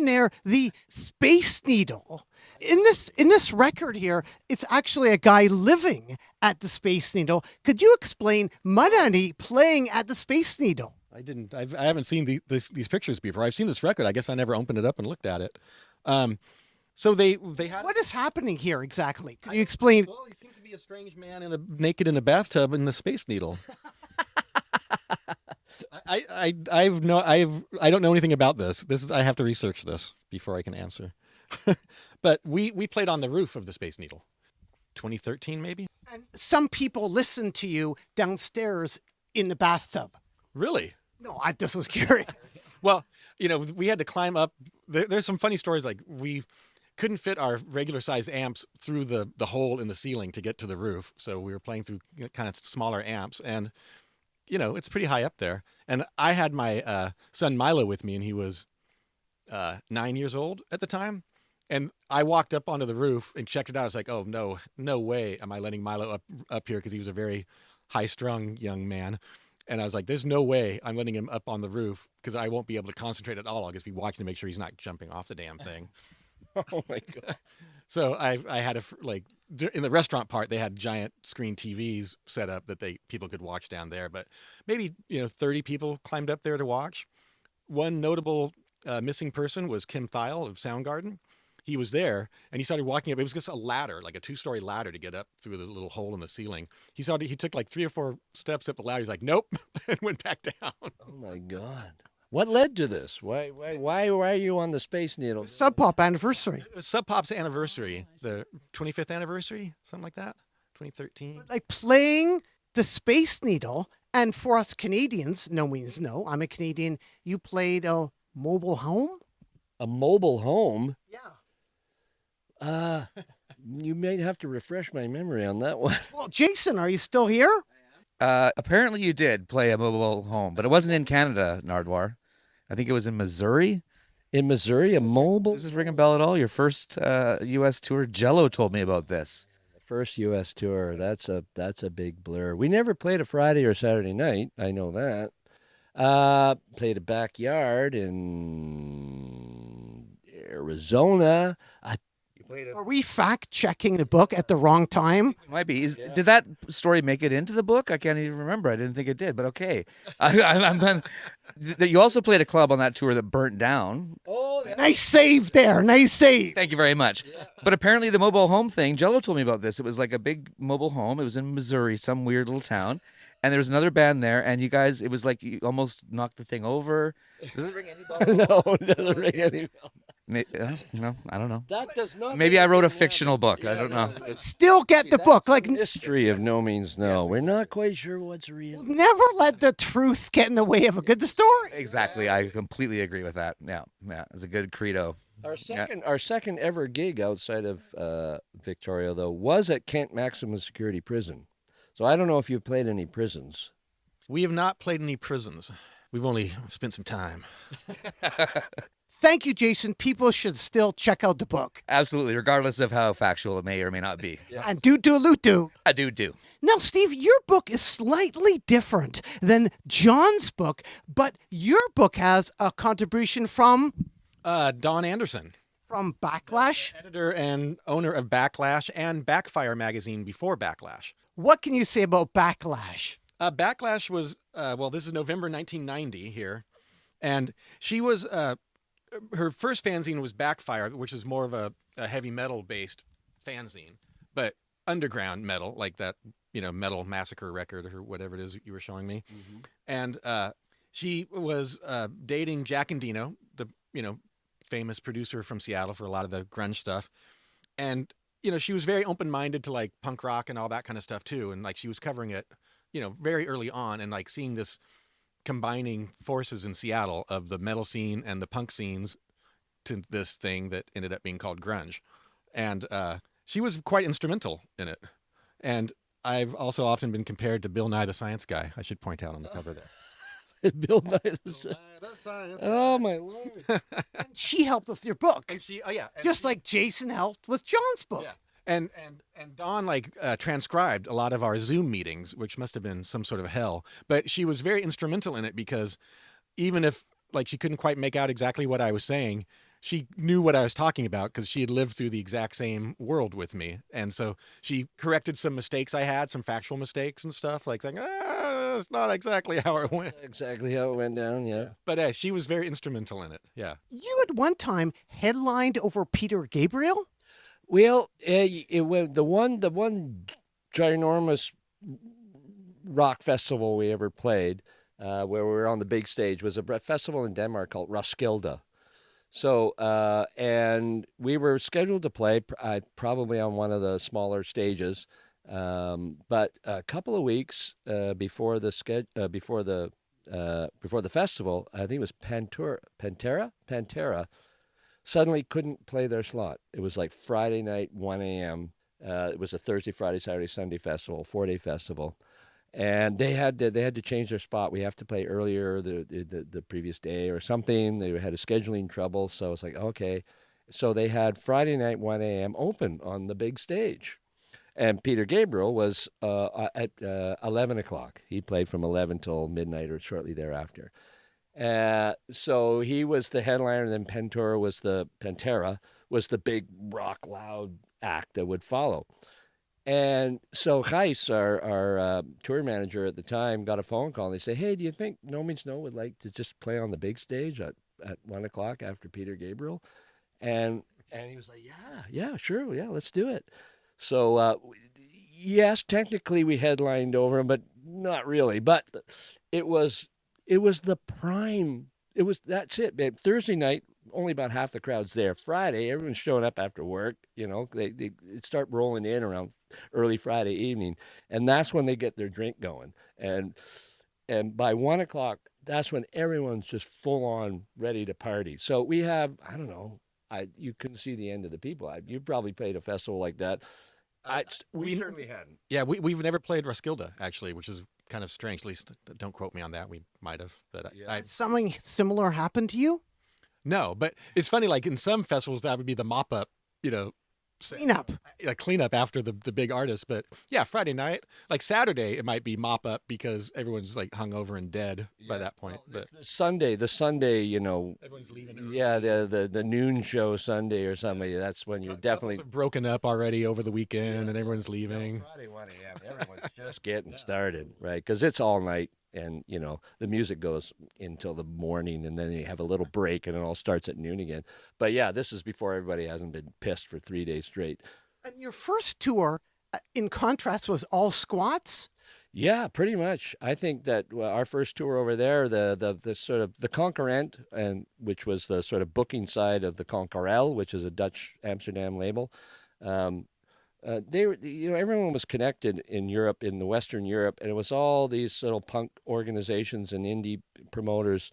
there the Space Needle. In this record here, it's actually a guy living at the Space Needle. Could you explain Mudhoney playing at the Space Needle? I didn't. I haven't seen these pictures before. I've seen this record. I guess I never opened it up and looked at it. So they had. What is happening here exactly? Can you explain? Well, he seems to be a strange man naked in a bathtub in the Space Needle. I don't know anything about this. I have to research this before I can answer. But we played on the roof of the Space Needle, 2013 maybe. And some people listen to you downstairs in the bathtub. Really? No, I just was curious. Well, we had to climb up. There's some funny stories. Like we couldn't fit our regular size amps through the hole in the ceiling to get to the roof, so we were playing through kind of smaller amps, and it's pretty high up there. And I had my son Milo with me, and he was 9 years old at the time. And I walked up onto the roof and checked it out. I was like, oh, no way am I letting Milo up here, because he was a very high-strung young man. And I was like, there's no way I'm letting him up on the roof because I won't be able to concentrate at all. I'll just be watching to make sure he's not jumping off the damn thing. Oh my God. So I had in the restaurant part, they had giant screen TVs set up that people could watch down there. But maybe 30 people climbed up there to watch. One notable missing person was Kim Thiel of Soundgarden. He was there and he started walking up. It was just a ladder, like a 2-story ladder to get up through the little hole in the ceiling. He took like 3 or 4 steps up the ladder. He's like, nope, and went back down. Oh my God. What led to this? Why are you on the Space Needle? Sub Pop anniversary. It was Sub Pop's anniversary, the 25th anniversary, something like that, 2013. Like playing the Space Needle, and for us Canadians, Nomeansno, I'm a Canadian, you played a mobile home? A mobile home? Yeah. You may have to refresh my memory on that one. Well, Jason, are you still here? Apparently you did play a mobile home, but it wasn't in Canada, Nardwuar. I think it was in Missouri. In Missouri, a mobile? Does this ring a bell at all? Your first U.S. tour? Jello told me about this. First U.S. tour. That's a big blur. We never played a Friday or Saturday night. I know that. Played a backyard in Arizona. Are we fact-checking the book at the wrong time? It might be. Did that story make it into the book? I can't even remember. I didn't think it did, but okay. You also played a club on that tour that burnt down. Oh, Nice save there. Nice save. Thank you very much. Yeah. But apparently the mobile home thing, Jello told me about this. It was like a big mobile home. It was in Missouri, some weird little town. And there was another band there, and you guys, it was like you almost knocked the thing over. Does it ring any bell? No, it doesn't ring any bell. No, I don't know. That does not. Maybe I wrote a fictional book. I don't know. Still get the book. Like, History of No Means No. We're not quite sure what's real. never let the truth get in the way of a good story. Exactly. I completely agree with that. Yeah, it's a good credo. Our second ever gig outside of Victoria, though, was at Kent Maximum Security Prison. So I don't know if you've played any prisons. We have not played any prisons. We've only spent some time. Thank you, Jason. People should still check out the book. Absolutely, regardless of how factual it may or may not be. Yeah. And do. I do. Now, Steve, your book is slightly different than John's book, but your book has a contribution from Don Anderson. From Backlash? Editor and owner of Backlash and Backfire magazine before Backlash. What can you say about Backlash? Backlash was, this is November 1990 here. And she was, her first fanzine was Backfire, which is more of a heavy metal based fanzine, but underground metal, like that, Metal Massacre record or whatever it is you were showing me. Mm-hmm. And she was dating Jack Endino, the, famous producer from Seattle for a lot of the grunge stuff. And, she was very open-minded to like punk rock and all that kind of stuff too. And like she was covering it, very early on and like seeing this combining forces in Seattle of the metal scene and the punk scenes to this thing that ended up being called grunge. And she was quite instrumental in it. And I've also often been compared to Bill Nye the Science Guy, I should point out on the cover there. Bill Nye the Science. Oh my Lord! And she helped with your book. And just like Jason helped with John's book. Yeah. And Dawn transcribed a lot of our Zoom meetings, which must have been some sort of hell. But she was very instrumental in it because even if she couldn't quite make out exactly what I was saying, she knew what I was talking about because she had lived through the exact same world with me. And so she corrected some mistakes I had, some factual mistakes and stuff, like saying, it's not exactly how it went. Exactly how it went down, yeah. But she was very instrumental in it, yeah. You at one time headlined over Peter Gabriel? Well, it was the one ginormous rock festival we ever played, where we were on the big stage, was a festival in Denmark called Roskilde. So, and we were scheduled to play probably on one of the smaller stages, but a couple of weeks before the festival, I think it was Pantera. Suddenly couldn't play their slot. It was like Friday night, 1 a.m. It was a Thursday, Friday, Saturday, Sunday festival, 4-day festival. And they had to change their spot. We have to play earlier the previous day or something. They had a scheduling trouble. So it's like, okay. So they had Friday night, 1 a.m. open on the big stage. And Peter Gabriel was at 11 o'clock. He played from 11 till midnight or shortly thereafter. So he was the headliner, and then Pantera was the big rock loud act that would follow. And so Gijs, our tour manager at the time, got a phone call. And they say, "Hey, do you think Nomeansno would like to just play on the big stage at 1 o'clock after Peter Gabriel?" And he was like, "Yeah, sure, yeah, let's do it." So yes, technically we headlined over him, but not really. But it was the prime. That's it, babe. Thursday night, only about half the crowd's there. Friday, everyone's showing up after work. They start rolling in around early Friday evening, and that's when they get their drink going. And by 1 o'clock, that's when everyone's just full on ready to party. So we have, I don't know, you couldn't see the end of the people. You probably played a festival like that. We certainly hadn't. Yeah, we've never played Roskilde, actually, which is kind of strange. At least don't quote me on that. We might have. But Yeah. Something similar happened to you? No, but it's funny, like in some festivals, that would be the mop up, Cleanup. like cleanup after the big artist. But yeah, Friday night, like Saturday, it might be mop up because everyone's like hungover and dead by that point. Well, But the Sunday, everyone's leaving early. yeah, the noon show Sunday or something. That's when you're definitely Couples have broken up already over the weekend, and everyone's leaving. Friday 1 a.m. Everyone's just getting started, right? Because it's all night, and the music goes until the morning, and then you have a little break, and it all starts at noon again. But yeah, this is before everybody hasn't been pissed for 3 days straight. And your first tour, in contrast, was all squats? Yeah, pretty much. I think that our first tour over there, the sort of the Concurrent, and which was the sort of booking side of the Conquerel, which is a Dutch Amsterdam label. They were, everyone was connected in Europe, in the Western Europe, and it was all these little punk organizations and indie promoters,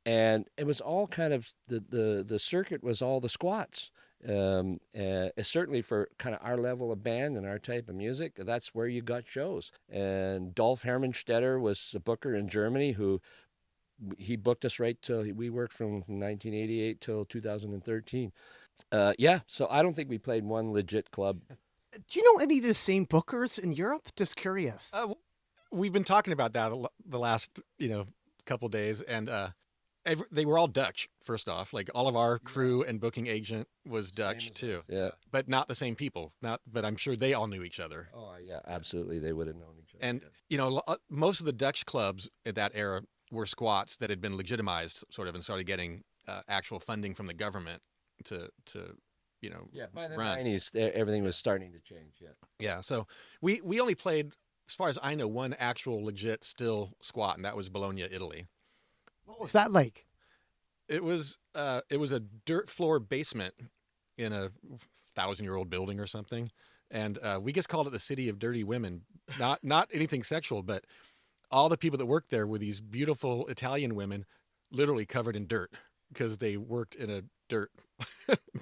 and it was all kind of the circuit was all the squats. Certainly for kind of our level of band and our type of music, that's where you got shows. And Dolph Hermanstetter was a booker in Germany who he booked us right till we worked from 1988 till 2013. Yeah, so I don't think we played one legit club. Do you know any of the same bookers in Europe? Just curious. We've been talking about that the last couple days, and they were all Dutch. First off, like all of our crew and booking agent was Dutch too. Yeah. But not the same people. But I'm sure they all knew each other. Oh yeah, absolutely. They would have known each other. And most of the Dutch clubs at that era were squats that had been legitimized, sort of, and started getting actual funding from the government to yeah, by the run. 90s, everything was starting to change. Yeah. Yeah. So we only played, as far as I know, one actual legit still squat, and that was Bologna, Italy. What was that like? It was a dirt floor basement in a 1,000-year-old building or something, and we just called it the city of dirty women. Not anything sexual, but all the people that worked there were these beautiful Italian women, literally covered in dirt because they worked in a dirt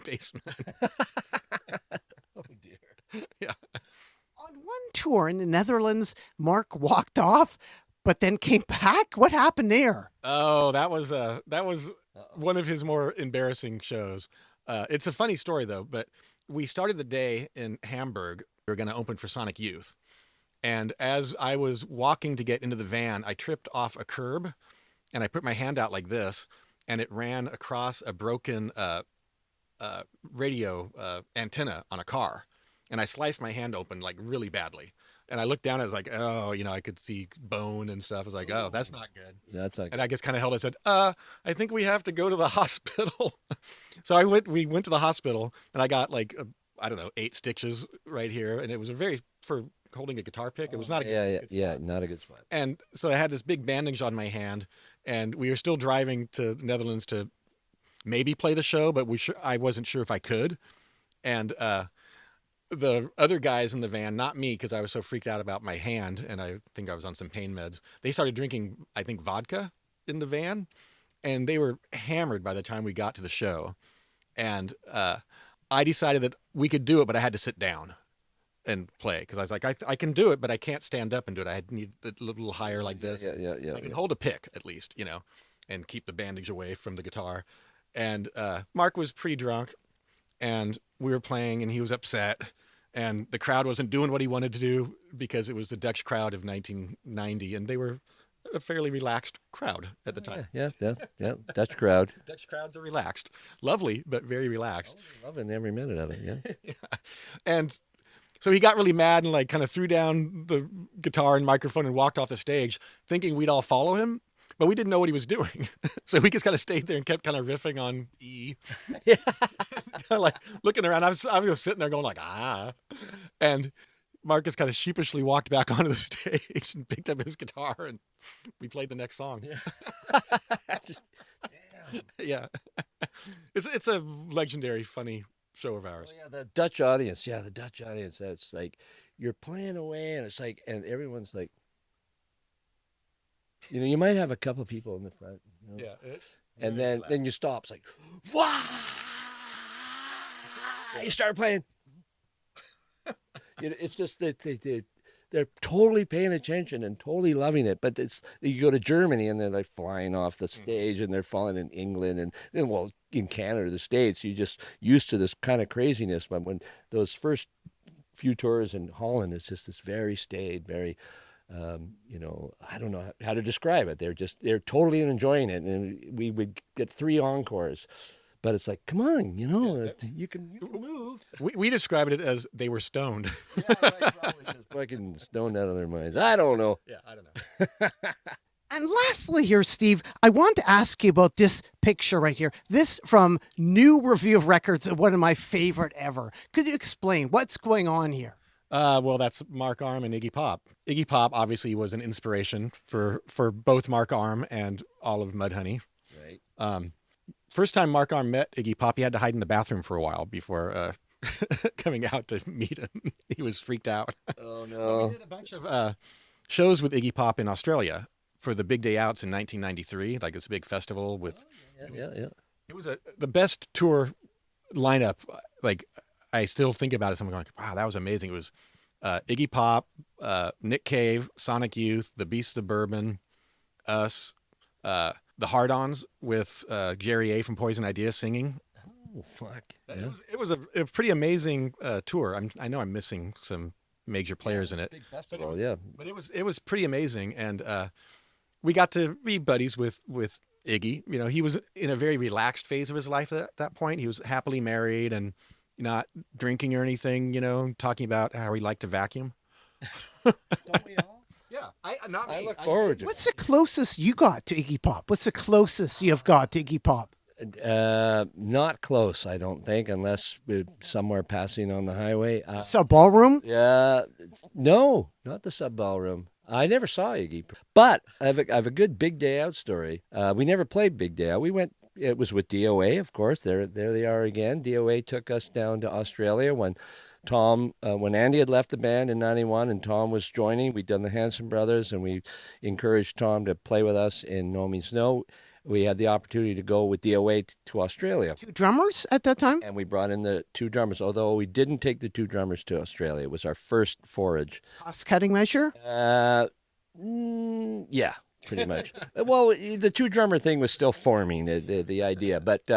basement. Oh dear. Yeah. On one tour in the Netherlands, Mark walked off, but then came back. What happened there? Oh, that was one of his more embarrassing shows. It's a funny story though, but we started the day in Hamburg. We were going to open for Sonic Youth. And as I was walking to get into the van, I tripped off a curb and I put my hand out like this, and it ran across a broken radio antenna on a car. And I sliced my hand open like really badly. And I looked down and I was like, oh, I could see bone and stuff. I was like, oh, that's not good. That's like. And I just kind of held it and said, I think we have to go to the hospital. So we went to the hospital, and I got like, 8 stitches right here. And it was for holding a guitar pick. It was not a good spot. Not a good spot. And so I had this big bandage on my hand, and we were still driving to the Netherlands to maybe play the show, but I wasn't sure if I could. And the other guys in the van, not me, because I was so freaked out about my hand, and I think I was on some pain meds, they started drinking, I think, vodka in the van, and they were hammered by the time we got to the show. And I decided that we could do it, but I had to sit down and play, because I was like, I can do it, but I can't stand up and do it. I need a little higher like this. Yeah. I can hold a pick at least, and keep the bandage away from the guitar. And Mark was pretty drunk, and we were playing, and he was upset. and the crowd wasn't doing what he wanted to do because it was the Dutch crowd of 1990, and they were a fairly relaxed crowd at the time. Yeah. Dutch crowd. Dutch crowds are relaxed, lovely, but very relaxed. Loving every minute of it. Yeah. Yeah. And so he got really mad and like kind of threw down the guitar and microphone and walked off the stage, thinking we'd all follow him. But we didn't know what he was doing. So we just kind of stayed there and kept kind of riffing on E. Yeah. Kind of like looking around. I was just sitting there going like, ah. And Marcus kind of sheepishly walked back onto the stage and picked up his guitar, and we played the next song. Yeah. It's a legendary, funny show of ours. Oh, yeah, the Dutch audience. Yeah, the Dutch audience. That's like you're playing away, and it's like, and everyone's like, you might have a couple people in the front. Yeah. And then you stop. It's like, wow! You start playing. It's just that they're totally paying attention and totally loving it. But you go to Germany and they're like flying off the stage, and they're falling in England and well, in Canada, the States, you're just used to this kind of craziness. But when those first few tours in Holland, it's just this very staid, very I don't know how to describe it. They're totally enjoying it, and we would get 3 encores. But it's like, come on, you can move. We described it as they were stoned. Yeah, right, probably just fucking stoned out of their minds. I don't know. Yeah, I don't know. And lastly here, Steve, I want to ask you about this picture right here. This from New Review of Records, one of my favorite ever. Could you explain what's going on here? Well, that's Mark Arm and Iggy Pop. Iggy Pop obviously was an inspiration for both Mark Arm and all of Mudhoney. Right. First time Mark Arm met Iggy Pop, he had to hide in the bathroom for a while before coming out to meet him. He was freaked out. Oh, no. We did a bunch of shows with Iggy Pop in Australia for the Big Day Outs in 1993, like this big festival with... Yeah. It was the best tour lineup. Like, I still think about it. I'm going, wow, that was amazing. It was Iggy Pop, Nick Cave, Sonic Youth, the Beasts of Bourbon, us, the Hard-Ons with Jerry A from Poison Ideas singing. Oh, fuck. Yeah. It was a pretty amazing tour. I know I'm missing some major players in it. Big festival, yeah. But it was pretty amazing, and we got to be buddies with Iggy. He was in a very relaxed phase of his life at that point. He was happily married and not drinking or anything. Talking about how he liked to vacuum. Don't we all? Yeah, I look forward to it. What's the closest you got to Iggy Pop? What's the closest you've got to Iggy Pop? Not close, I don't think, unless we're somewhere passing on the highway. So ballroom? Yeah, no, not the sub ballroom. I never saw Iggy, but I have a good Big Day Out story. We never played Big Day Out. We went. It was with DOA, of course. There they are again. DOA took us down to Australia when when Andy had left the band in '91 and Tom was joining. We'd done the Hanson Brothers, and we encouraged Tom to play with us in Nomeansno. We had the opportunity to go with DOA to Australia. 2 drummers at that time? And we brought in the 2 drummers, although we didn't take the 2 drummers to Australia. It was our first forage. Cost-cutting measure? Yeah, pretty much. Well, the 2 drummer thing was still forming, the idea. But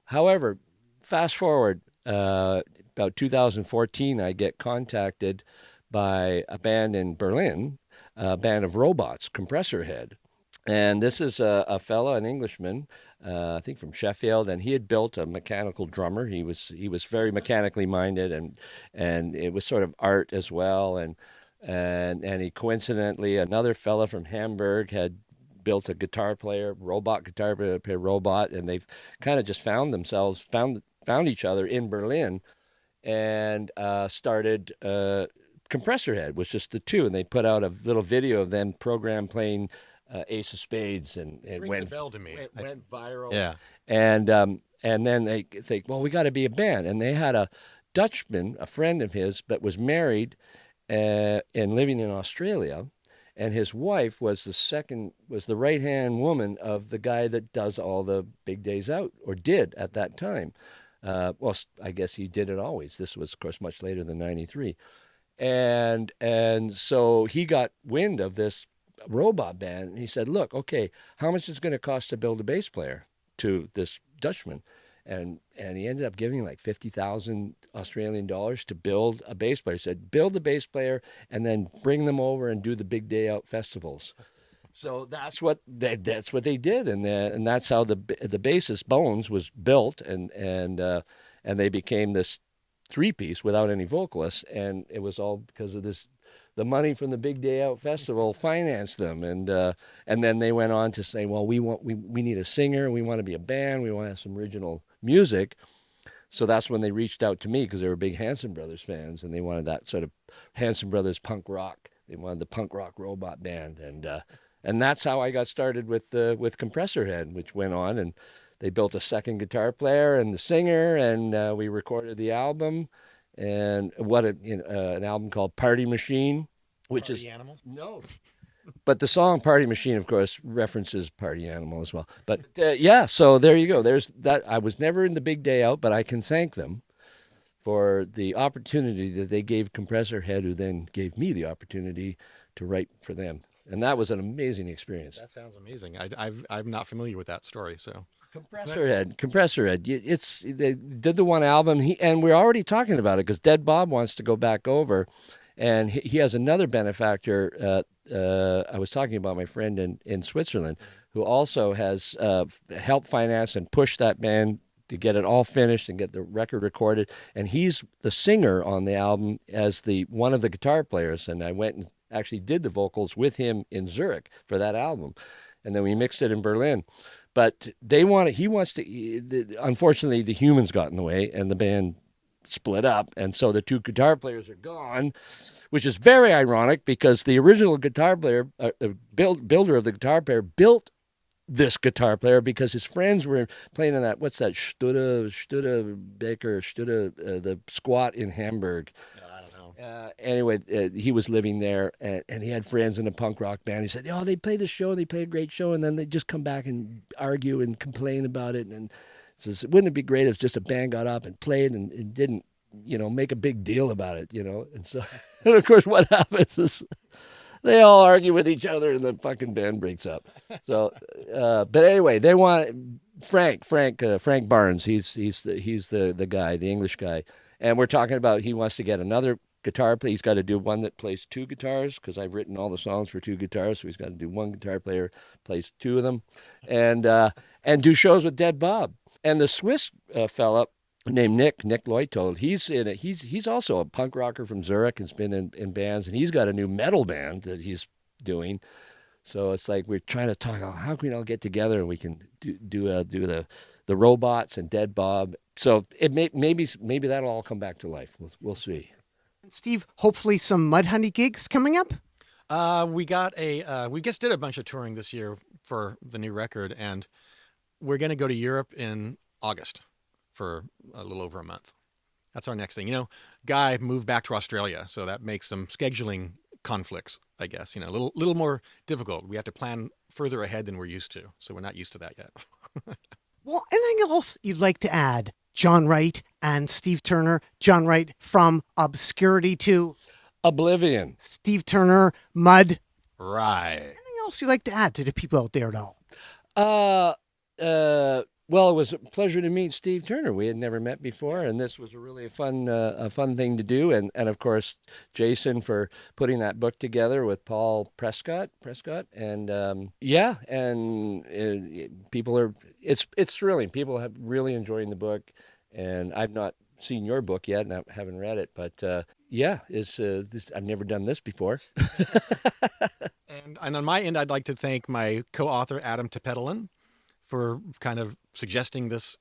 however, fast forward, about 2014, I get contacted by a band in Berlin, a band of robots, Compressor Head. And this is a fellow, an Englishman, I think from Sheffield, and he had built a mechanical drummer. He was very mechanically minded, and it was sort of art as well. And he coincidentally, another fella from Hamburg had built a guitar player, guitar player robot, and they've kind of just found each other in Berlin, and started Compressor Head, was just the 2, and they put out a little video of them playing Ace of Spades, and it went viral. Yeah. And then they think, well, we got to be a band. And they had a Dutchman, a friend of his, but was married and living in Australia. And his wife was the right-hand woman of the guy that does all the Big Days Out, or did at that time. Well, I guess he did it always. This was, of course, much later than '93. And so he got wind of this robot band, and he said, look, okay, how much is it going to cost to build a bass player to this Dutchman? and he ended up giving like 50,000 Australian dollars to build a bass player. He said, build a bass player and then bring them over and do the big day out festivals. So that's what they did, and that's how the bassist Bones was built, and they became this three-piece without any vocalists, and it was all because of this. The money from the Big Day Out Festival financed them, and then they went on to say, well, we need a singer, we want to be a band, we want to have some original music. So that's when they reached out to me, because they were big Hanson Brothers fans, and they wanted that sort of Hanson Brothers punk rock. They wanted the punk rock robot band, and that's how I got started with Compressor Head, which went on, and they built a second guitar player and the singer, and we recorded the album, and an album called Party Machine, which Party is Animal? No. But the song Party Machine, of course, references Party Animal as well. But yeah, so there you go. There's that. I was never in the Big Day Out, but I can thank them for the opportunity that they gave Compressor Head, who then gave me the opportunity to write for them. And that was an amazing experience. That sounds amazing. I'm not familiar with that story, so. Compressor Head. They did the one album, and we're already talking about it because Dead Bob wants to go back over, and he has another benefactor. I was talking about my friend in Switzerland, who also has helped finance and push that band to get it all finished and get the record recorded. And he's the singer on the album as one of the guitar players. And I went and actually did the vocals with him in Zurich for that album, and then we mixed it in Berlin. But unfortunately, the humans got in the way, and the band split up, and so the two guitar players are gone, which is very ironic because the original guitar player, builder of the guitar player, built this guitar player because his friends were playing in that, what's that, the squat in Hamburg. Anyway, he was living there, and he had friends in a punk rock band. He said, "Oh, they play the show, they play a great show, and then they just come back and argue and complain about it." And says, "Wouldn't it be great if just a band got up and played and didn't, make a big deal about it, And so, and of course, what happens is they all argue with each other, and the fucking band breaks up. So, but anyway, they want Frank Barnes. He's the guy, the English guy, and we're talking about he wants to get another guitar player. He's got to do one that plays two guitars because I've written all the songs for two guitars, so he's got to do one guitar player plays two of them, and do shows with Dead Bob. And the Swiss fella named Nick Leuthold, he's in it. He's also a punk rocker from Zurich, has been in bands, and he's got a new metal band that he's doing. So it's like we're trying to talk, how can we all get together and we can do the robots and Dead Bob. So it maybe that'll all come back to life. We'll see. Steve, hopefully some Mudhoney gigs coming up? We just did a bunch of touring this year for the new record, and we're going to go to Europe in August for a little over a month. That's our next thing. Guy moved back to Australia, so that makes some scheduling conflicts, I guess, a little more difficult. We have to plan further ahead than we're used to, so we're not used to that yet. Well, anything else you'd like to add? John Wright and Steve Turner. John Wright from Obscurity to Oblivion. Steve Turner, Mud. Right. Anything else you'd like to add to the people out there at all? Well, it was a pleasure to meet Steve Turner. We had never met before, and this was a really fun thing to do. And of course, Jason for putting that book together with Paul Prescott, and people are. It's thrilling. People have really enjoying the book, and I've not seen your book yet, and I haven't read it, but I've never done this before. And on my end, I'd like to thank my co-author Adam Tepetelen for kind of suggesting this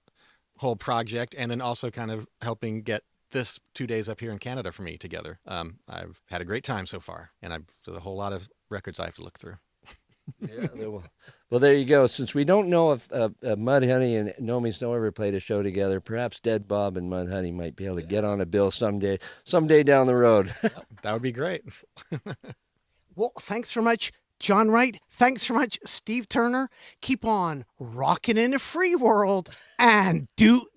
whole project, and then also kind of helping get this 2 days up here in Canada for me together. I've had a great time so far, and there's a whole lot of records I have to look through. Yeah, well, there you go. Since we don't know if Mudhoney and Nomeansno ever played a show together, perhaps Dead Bob and Mudhoney might be able to get on a bill someday down the road. That would be great. Well, thanks so much, John Wright. Thanks so much, Steve Turner. Keep on rocking in the free world, and Doot.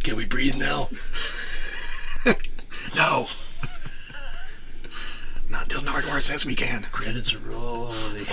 Can we breathe now? No. Not until Nardwuar says we can. Credits are rolling.